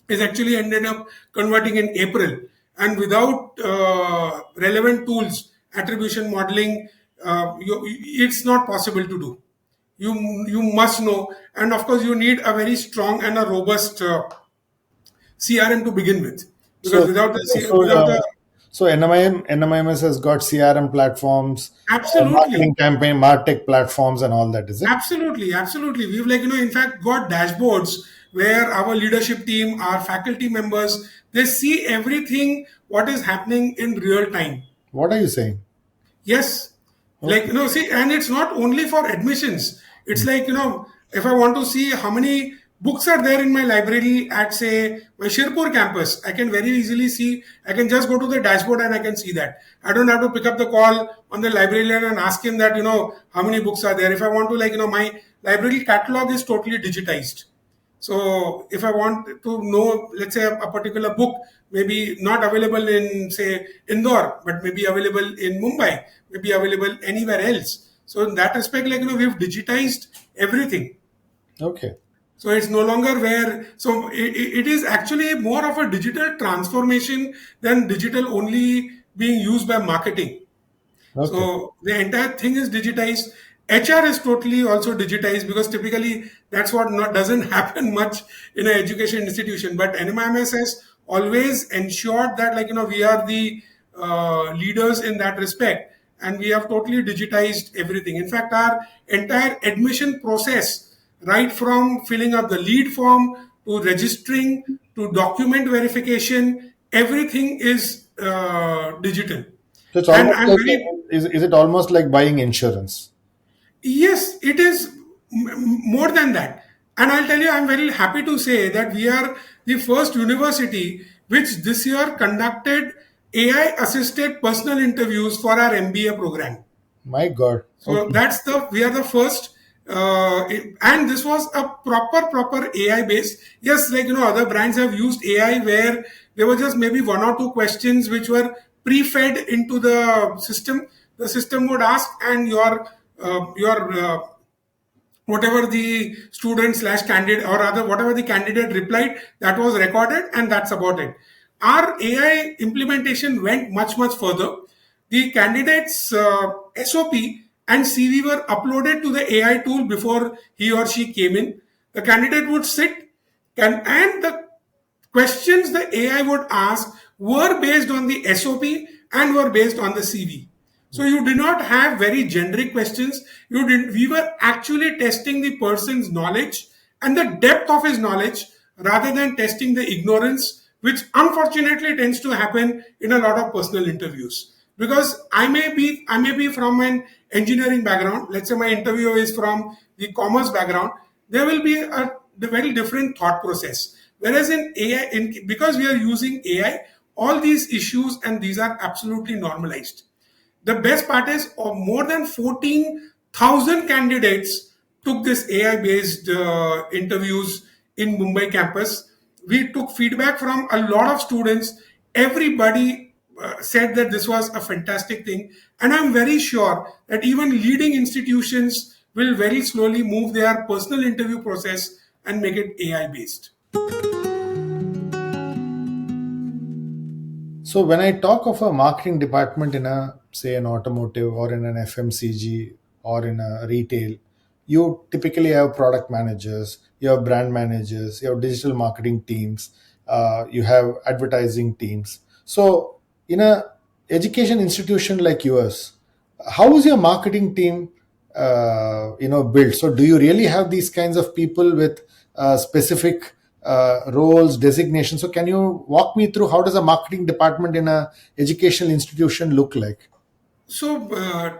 is actually ended up converting in April. And without relevant tools, attribution modeling, it's not possible to do. You must know, and of course you need a very strong and a robust CRM to begin with, because So, without the so, without the so NMIMS has got CRM platforms, absolutely. marketing campaign, MarTech platforms, and all that. Is it? Absolutely, absolutely. We've, like, in fact got dashboards where our leadership team, our faculty members, they see everything what is happening in real time. What are you saying? Yes. Like, Okay. see, and it's not only for admissions. It's like, if I want to see how many books are there in my library at, say, my Shirpur campus, I can very easily see. I can just go to the dashboard and I can see that. I don't have to pick up the call on the librarian and ask him that, how many books are there. If I want to, like, my library catalog is totally digitized. So if I want to know, let's say a particular book, maybe not available in, say, Indore, but maybe available in Mumbai, maybe available anywhere else. So in that respect, like, we've digitized everything. Okay. So it's no longer where, so it is actually more of a digital transformation than digital only being used by marketing. Okay. So the entire thing is digitized. HR is totally also digitized because typically that's what not doesn't happen much in an education institution. But NMIMS has always ensured that, like, we are the leaders in that respect, and we have totally digitized everything. In fact, our entire admission process, right from filling up the lead form to registering to document verification, everything is digital. So it's And almost I'm like, very, is it almost like buying insurance? yes, it is more than that. And I'll tell you, I'm very happy to say that we are the first university which this year conducted AI assisted personal interviews for our MBA program. My God. So Okay. we are the first, and this was a proper AI based. Yes, like, other brands have used AI where there were just maybe one or two questions which were pre-fed into the system. The system would ask, and your whatever the student slash candidate, or rather whatever the candidate replied, that was recorded, and that's about it. Our AI implementation went much further. The candidate's SOP and CV were uploaded to the AI tool before he or she came in. The candidate would sit, and the questions the AI would ask were based on the SOP and were based on the CV. So you did not have very generic questions. You did. We were actually testing the person's knowledge and the depth of his knowledge rather than testing the ignorance, which unfortunately tends to happen in a lot of personal interviews. Because I may be from an engineering background. Let's say my interviewer is from the commerce background. There will be a very different thought process. Whereas in AI, because we are using AI, all these issues and these are absolutely normalized. The best part is more than 14,000 candidates took this AI based interviews in Mumbai campus. We took feedback from a lot of students. Everybody said that this was a fantastic thing. And I'm very sure that even leading institutions will very slowly move their personal interview process and make it AI based. So when I talk of a marketing department in a, say, an automotive or in an FMCG or in a retail, you typically have product managers, you have brand managers, you have digital marketing teams, you have advertising teams. So in a education institution like yours, how is your marketing team built? So do you really have these kinds of people with specific roles, designations? So can you walk me through how does a marketing department in a educational institution look like? So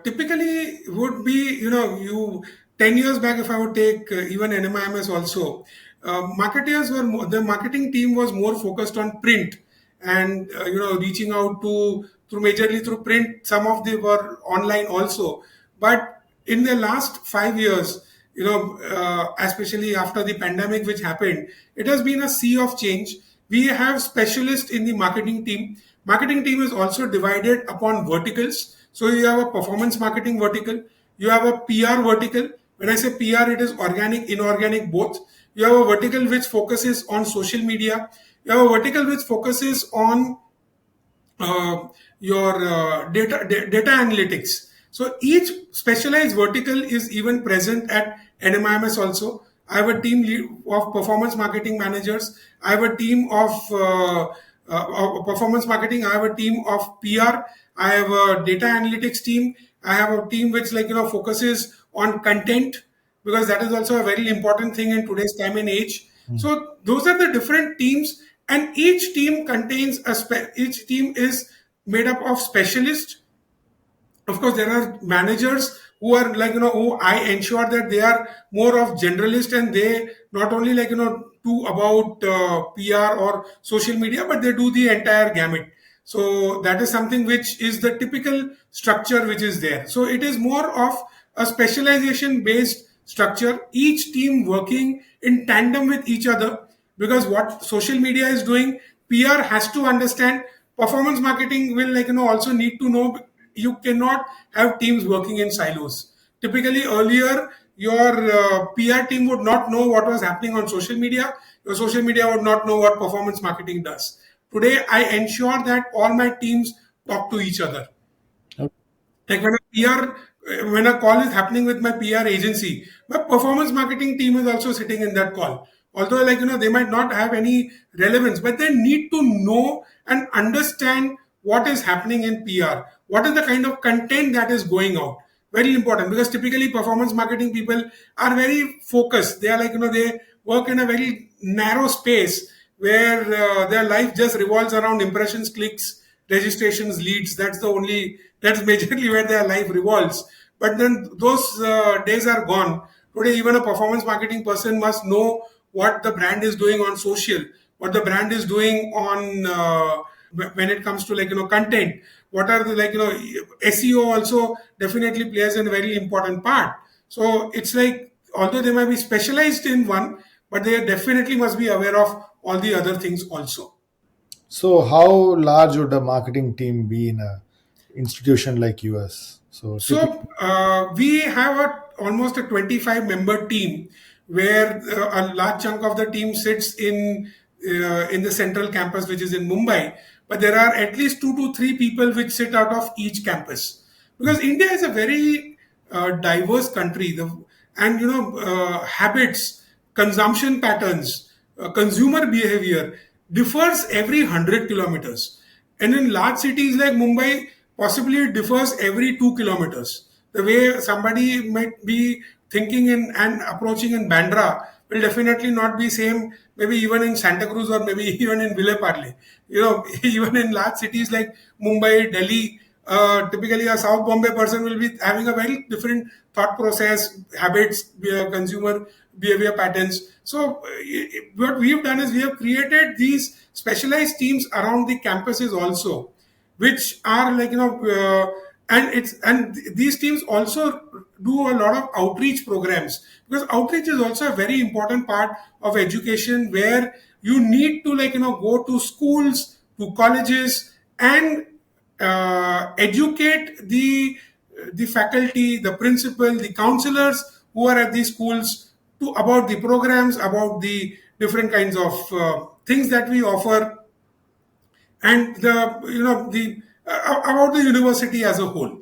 typically would be, you 10 years back, if I would take even NMIMS also, marketers were the marketing team was more focused on print and reaching out to through majorly through print. Some of them were online also, but in the last 5 years, especially after the pandemic which happened, it has been a sea of change. We have specialists in the marketing team. Marketing team is also divided upon verticals. So you have a performance marketing vertical, you have a PR vertical. When I say PR, it is organic, inorganic, both. You have a vertical which focuses on social media. You have a vertical which focuses on uh, your data analytics. So each specialized vertical is even present at NMIMS also. I have a team of performance marketing managers. I have a team of performance marketing. I have a team of PR. I have a data analytics team. I have a team which, like, focuses on content, because that is also a very important thing in today's time and age. So those are the different teams, and each team contains each team is made up of specialists. Of course, there are managers who are like, who I ensure that they are more of generalist, and they not only like, do about PR or social media, but they do the entire gamut. So that is something which is the typical structure which is there. So it is more of a specialization based structure, each team working in tandem with each other, because what social media is doing, PR has to understand, performance marketing will like, also need to know. You cannot have teams working in silos. Typically, earlier, your PR team would not know what was happening on social media. Your social media would not know what performance marketing does. Today, I ensure that all my teams talk to each other. Okay. Like when a call is happening with my PR agency, my performance marketing team is also sitting in that call. Although, like, they might not have any relevance, but they need to know and understand what is happening in PR. What is the kind of content that is going out? Very important, because typically performance marketing people are very focused. They are like, they work in a very narrow space where their life just revolves around impressions, clicks, registrations, leads. That's majorly where their life revolves. But then those days are gone. Today, even a performance marketing person must know what the brand is doing on social, what the brand is doing on when it comes to like, content. What are the like, SEO also definitely plays a very important part. So it's like, although they might be specialized in one, but they definitely must be aware of all the other things also. So, how large would a marketing team be in a institution like US? So, typically, So we have almost a 25 member team, where a large chunk of the team sits in the central campus, which is in Mumbai. But there are at least 2 to 3 people which sit out of each campus, because India is a very diverse country. And habits, consumption patterns, consumer behavior differs every 100 kilometers. And in large cities like Mumbai, possibly it differs every 2 kilometers. The way somebody might be thinking in and approaching in Bandra will definitely not be same. Maybe even in Santa Cruz, or maybe even in Vile Parle. Even in large cities like Mumbai, Delhi, typically a South Bombay person will be having a very different thought process, habits, consumer behavior patterns. So what we've done is we have created these specialized teams around the campuses also, which are like, and these teams also do a lot of outreach programs, because outreach is also a very important part of education, where you need to like, go to schools, to colleges, and educate the faculty, the principal, the counselors who are at these schools, to about the programs, about the different kinds of things that we offer, and the the about the university as a whole.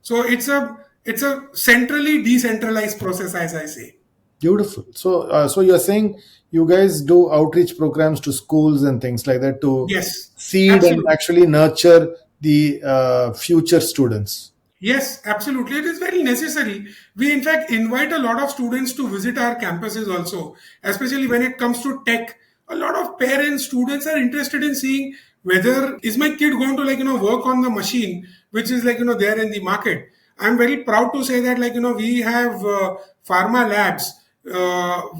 So it's a centrally decentralized process, as I say. beautiful. So, so you're saying you guys do outreach programs to schools and things like that to Yes, seed and absolutely. actually nurture the future students. Yes, absolutely. It is very necessary. We, in fact, invite a lot of students to visit our campuses also, especially when it comes to tech. A lot of parents, students are interested in seeing whether is my kid going to like, work on the machine, which is like, there in the market. I'm very proud to say that like, we have pharma labs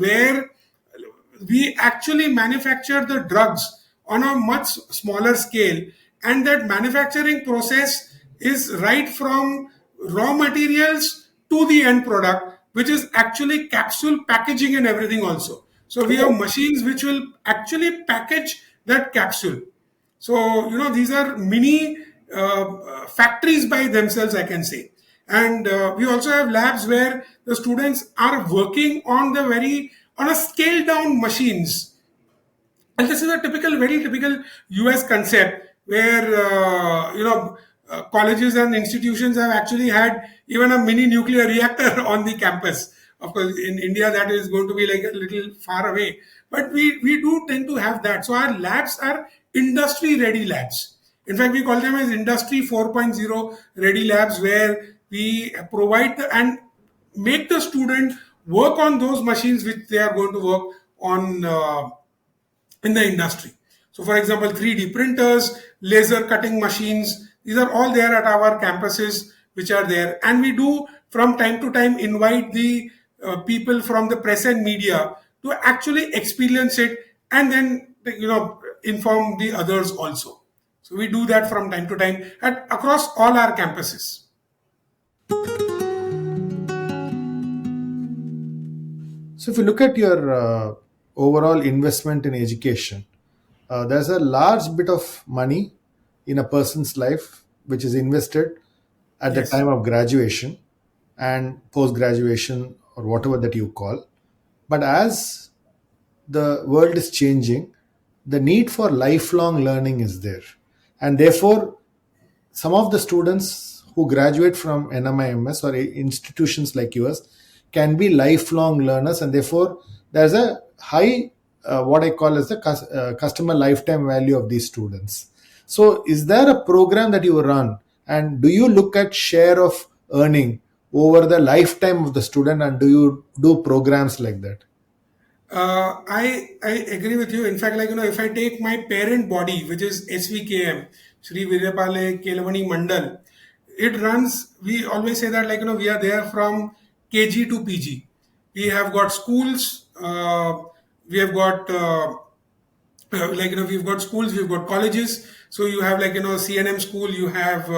where we actually manufacture the drugs on a much smaller scale, and that manufacturing process is right from raw materials to the end product, which is actually capsule packaging and everything also. So we have machines which will actually package that capsule. So these are mini factories by themselves, I can say. And we also have labs where the students are working on on a scaled down machines. And this is a very typical US concept, where colleges and institutions have actually had even a mini nuclear reactor on the campus. Of course, in India, that is going to be like a little far away, but we do tend to have that. So our labs are industry ready labs. In fact, we call them as Industry 4.0 ready labs, where we provide and make the student work on those machines which they are going to work on in the industry. So, for example, 3D printers, laser cutting machines, these are all there at our campuses, which are there. And we do from time to time invite the people from the press and media to actually experience it and then, inform the others also. So, we do that from time to time across all our campuses. So, if you look at your overall investment in education, there's a large bit of money in a person's life which is invested at the Yes. time of graduation and post graduation or whatever that you call. But as the world is changing, the need for lifelong learning is there. And therefore, some of the students who graduate from NMIMS or institutions like yours can be lifelong learners, and therefore there's a high what I call as the customer lifetime value of these students. So, is there a program that you run, and do you look at share of earning over the lifetime of the student, and do you do programs like that? I agree with you. In fact, if I take my parent body, which is SVKM, Sri Vidyapale Kelavani Mandal, it runs. We always say that we are there from KG to PG. We have got schools. We have got we've got schools, we've got colleges. So you have CNM school, you have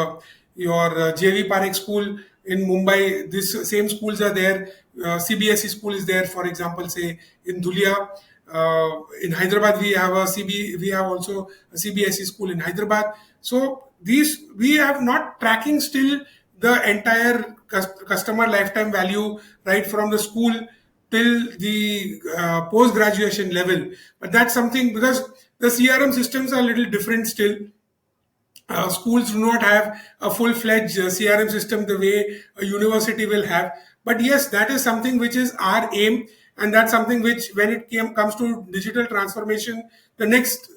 your JV Parekh school in Mumbai. These same schools are there. CBSE school is there, for example, say in Dhulia. In Hyderabad, we have also a CBSE school in Hyderabad. So these we have not tracking still the entire customer lifetime value right from the school till the post graduation level. But that's something because the CRM systems are a little different still. Schools do not have a full-fledged CRM system the way a university will have. But yes, that is something which is our aim, and that's something which, when comes to digital transformation, the next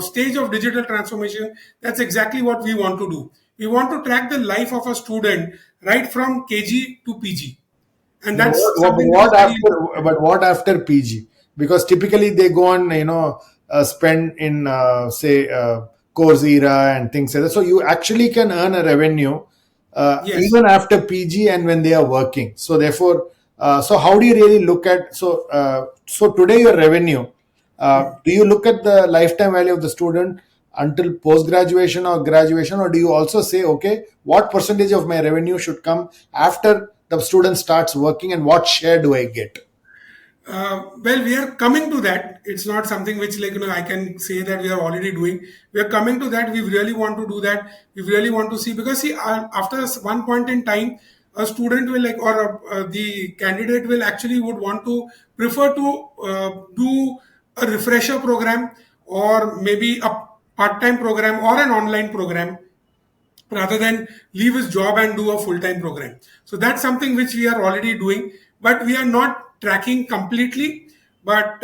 stage of digital transformation, that's exactly what we want to do. We want to track the life of a student right from KG to PG, and But that's what, something which is very important. what after PG? Because typically they go on, spend in say Coursera and things like that. So you actually can earn a revenue Yes. even after PG and when they are working. So therefore, so how do you really look at so today your revenue? Do you look at the lifetime value of the student until post graduation or graduation, or do you also say, okay, what percentage of my revenue should come after the student starts working, and what share do I get? Well, we are coming to that. It's not something which, I can say that we are already doing. We are coming to that. We really want to do that. We really want to see, because see, after one point in time, a student will the candidate will actually would want to prefer to do a refresher program, or maybe a part-time program or an online program, rather than leave his job and do a full-time program. So that's something which we are already doing, but we are not tracking completely, but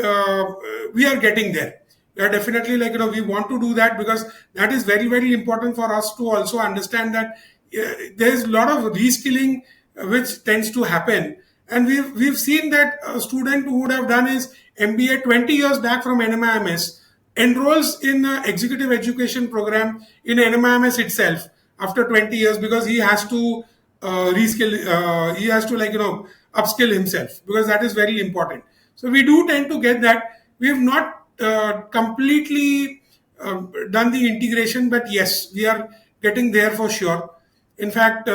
we are getting there. We are definitely, we want to do that, because that is very, very important for us to also understand that there is a lot of reskilling which tends to happen. And we've seen that a student who would have done his MBA 20 years back from NMIMS enrolls in an executive education program in NMIMS itself after 20 years, because he has to reskill, he has to upskill himself, because that is very important. So we do tend to get that. We have not completely done the integration, but yes, we are getting there for sure. In fact,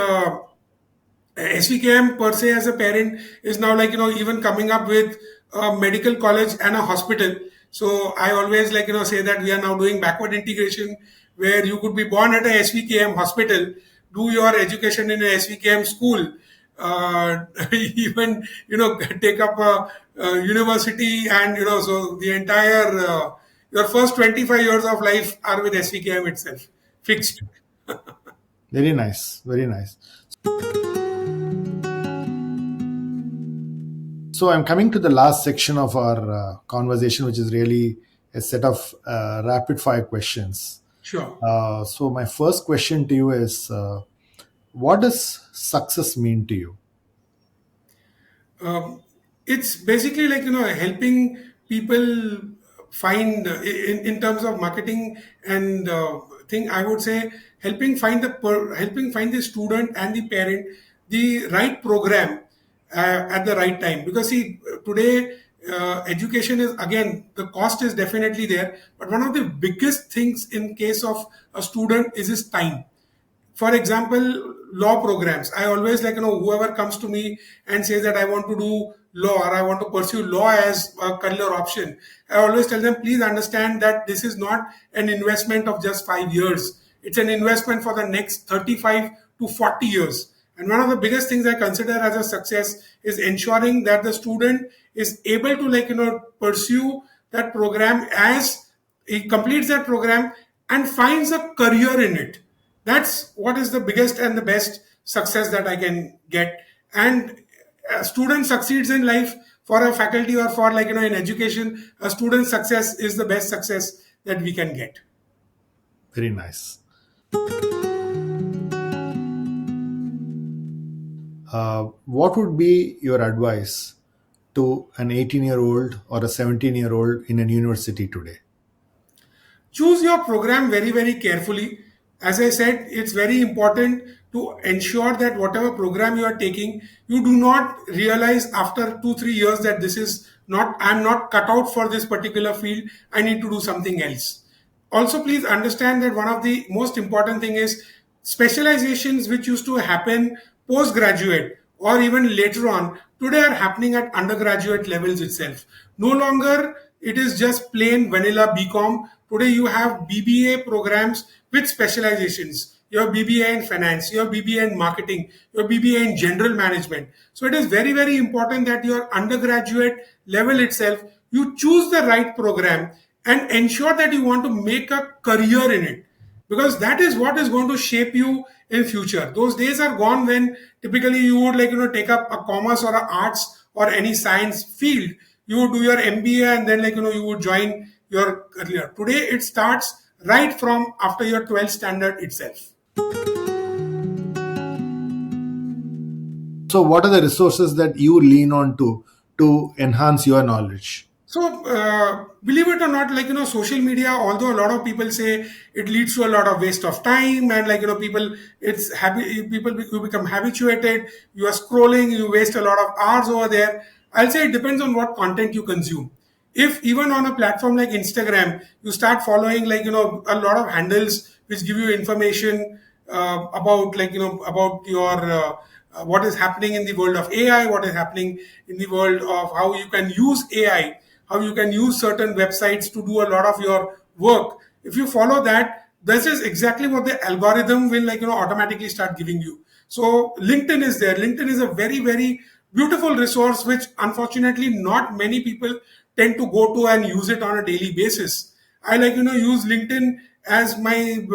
SVKM per se as a parent is now even coming up with a medical college and a hospital. So I always say that we are now doing backward integration, where you could be born at a SVKM hospital, do your education in a SVKM school, even take up a university, and so the entire your first 25 years of life are with SVKM itself, fixed. Very nice, very nice. So I'm coming to the last section of our conversation, which is really a set of rapid fire questions. Sure. So my first question to you is, what does success mean to you? It's basically helping people find in terms of marketing and thing, I would say helping find the student and the parent the right program at the right time. Because see, today education is, again, the cost is definitely there, but one of the biggest things in case of a student is his time. For example, law programs, I always, like, whoever comes to me and says that I want to do law or I want to pursue law as a career option, I always tell them, please understand that this is not an investment of just 5 years. It's an investment for the next 35 to 40 years. And one of the biggest things I consider as a success is ensuring that the student is able to, pursue that program as he completes that program and finds a career in it. That's what is the biggest and the best success that I can get. And a student succeeds in life, for a faculty or for, in education, a student success is the best success that we can get. Very nice. What would be your advice to an 18-year-old or a 17-year-old in a university today? Choose your program very, very carefully. As I said, it's very important to ensure that whatever program you are taking, you do not realize after 2 3 years that this is not, I'm not cut out for this particular field, I need to do something else. Also, please understand that one of the most important thing is specializations which used to happen postgraduate or even later on, today are happening at undergraduate levels itself. No longer it is just plain vanilla BCom. Today you have BBA programs with specializations. You have BBA in finance, you have BBA in marketing, you have BBA in general management. So it is very, very important that your undergraduate level itself, you choose the right program and ensure that you want to make a career in it, because that is what is going to shape you in future. Those days are gone when typically you would, take up a commerce or a arts or any science field. You would do your MBA and then, you would join your career. Today it starts right from after your 12th standard itself. So, what are the resources that you lean on to enhance your knowledge? So, believe it or not, social media, although a lot of people say it leads to a lot of waste of time, and, people, you become habituated, you are scrolling, you waste a lot of hours over there. I'll say it depends on what content you consume. If even on a platform like Instagram, you start following, a lot of handles which give you information about, about your what is happening in the world of AI, what is happening in the world of how you can use AI, how you can use certain websites to do a lot of your work. If you follow that, this is exactly what the algorithm will, automatically start giving you. So LinkedIn is there. LinkedIn is a very, very beautiful resource which unfortunately not many people tend to go to and use it on a daily basis. I, use LinkedIn as my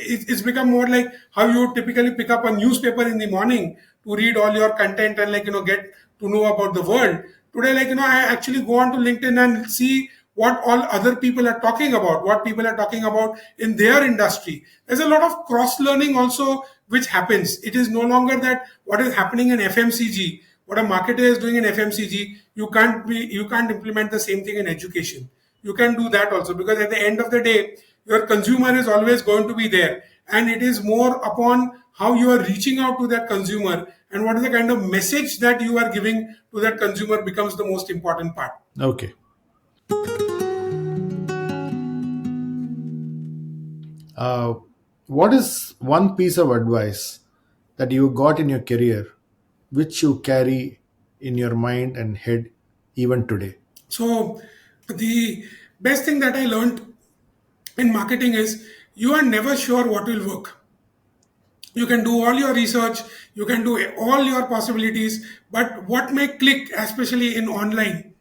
it's become more like how you typically pick up a newspaper in the morning to read all your content and, get to know about the world. Today, I actually go on to LinkedIn and see what all other people are talking about, what people are talking about in their industry. There's a lot of cross learning also which happens. It is no longer that what is happening in FMCG, what a marketer is doing in FMCG, you can't implement the same thing in education. You can do that also, because at the end of the day, your consumer is always going to be there, and it is more upon how you are reaching out to that consumer and what is the kind of message that you are giving to that consumer becomes the most important part. Okay. Uh, what is one piece of advice that you got in your career which you carry in your mind and head even today? So the best thing that I learned in marketing is you are never sure what will work. You can do all your research, you can do all your possibilities, but what may click, especially in online,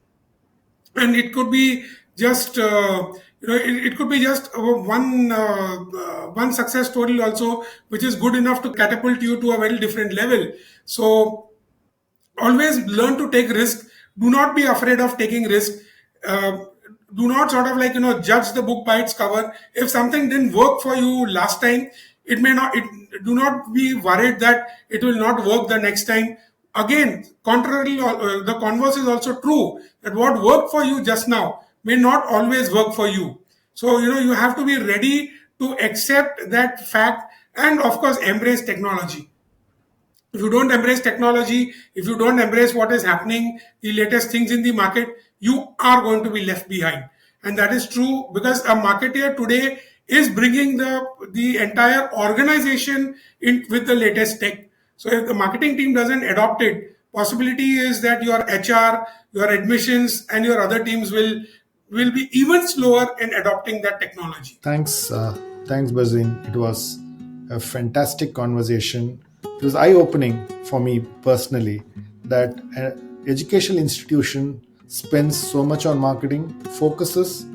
and it could be just it could be just one success story also, which is good enough to catapult you to a very different level. So always learn to take risk. Do not be afraid of taking risk. uh, do not sort of judge the book by its cover. If something didn't work for you last time, it may not, do not be worried that it will not work the next time. again, contrarily, the converse is also true that what worked for you just now may not always work for you. So, you have to be ready to accept that fact and, of course, embrace technology. If you don't embrace technology, if you don't embrace what is happening, the latest things in the market, you are going to be left behind. And that is true because a marketer today is bringing the entire organization in with the latest tech. So if the marketing team doesn't adopt it, possibility is that your HR, your admissions, and your other teams will be even slower in adopting that technology. Thanks, Burzeen. It was a fantastic conversation. It was eye-opening for me personally that an educational institution spends so much on marketing, focuses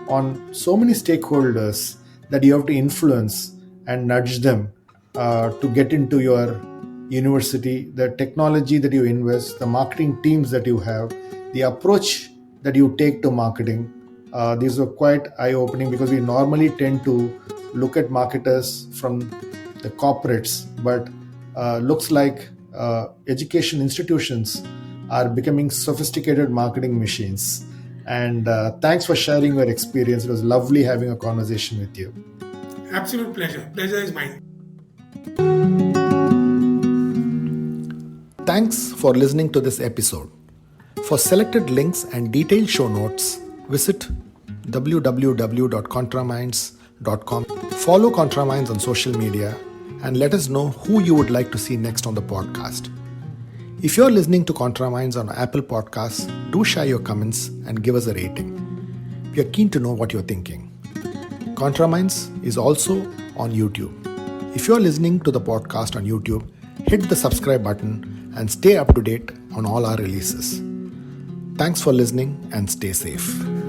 on so many stakeholders that you have to influence and nudge them to get into your university, the technology that you invest, the marketing teams that you have, the approach that you take to marketing. These were quite eye-opening because we normally tend to look at marketers from the corporates, but looks like education institutions are becoming sophisticated marketing machines. And thanks for sharing your experience. It was lovely having a conversation with you. Absolute pleasure. Pleasure is mine. Thanks for listening to this episode. For selected links and detailed show notes, visit www.contraminds.com. Follow ContraMinds on social media and let us know who you would like to see next on the podcast. If you're listening to ContraMinds on Apple Podcasts, do share your comments and give us a rating. We are keen to know what you're thinking. ContraMinds is also on YouTube. If you're listening to the podcast on YouTube, hit the subscribe button and stay up to date on all our releases. Thanks for listening and stay safe.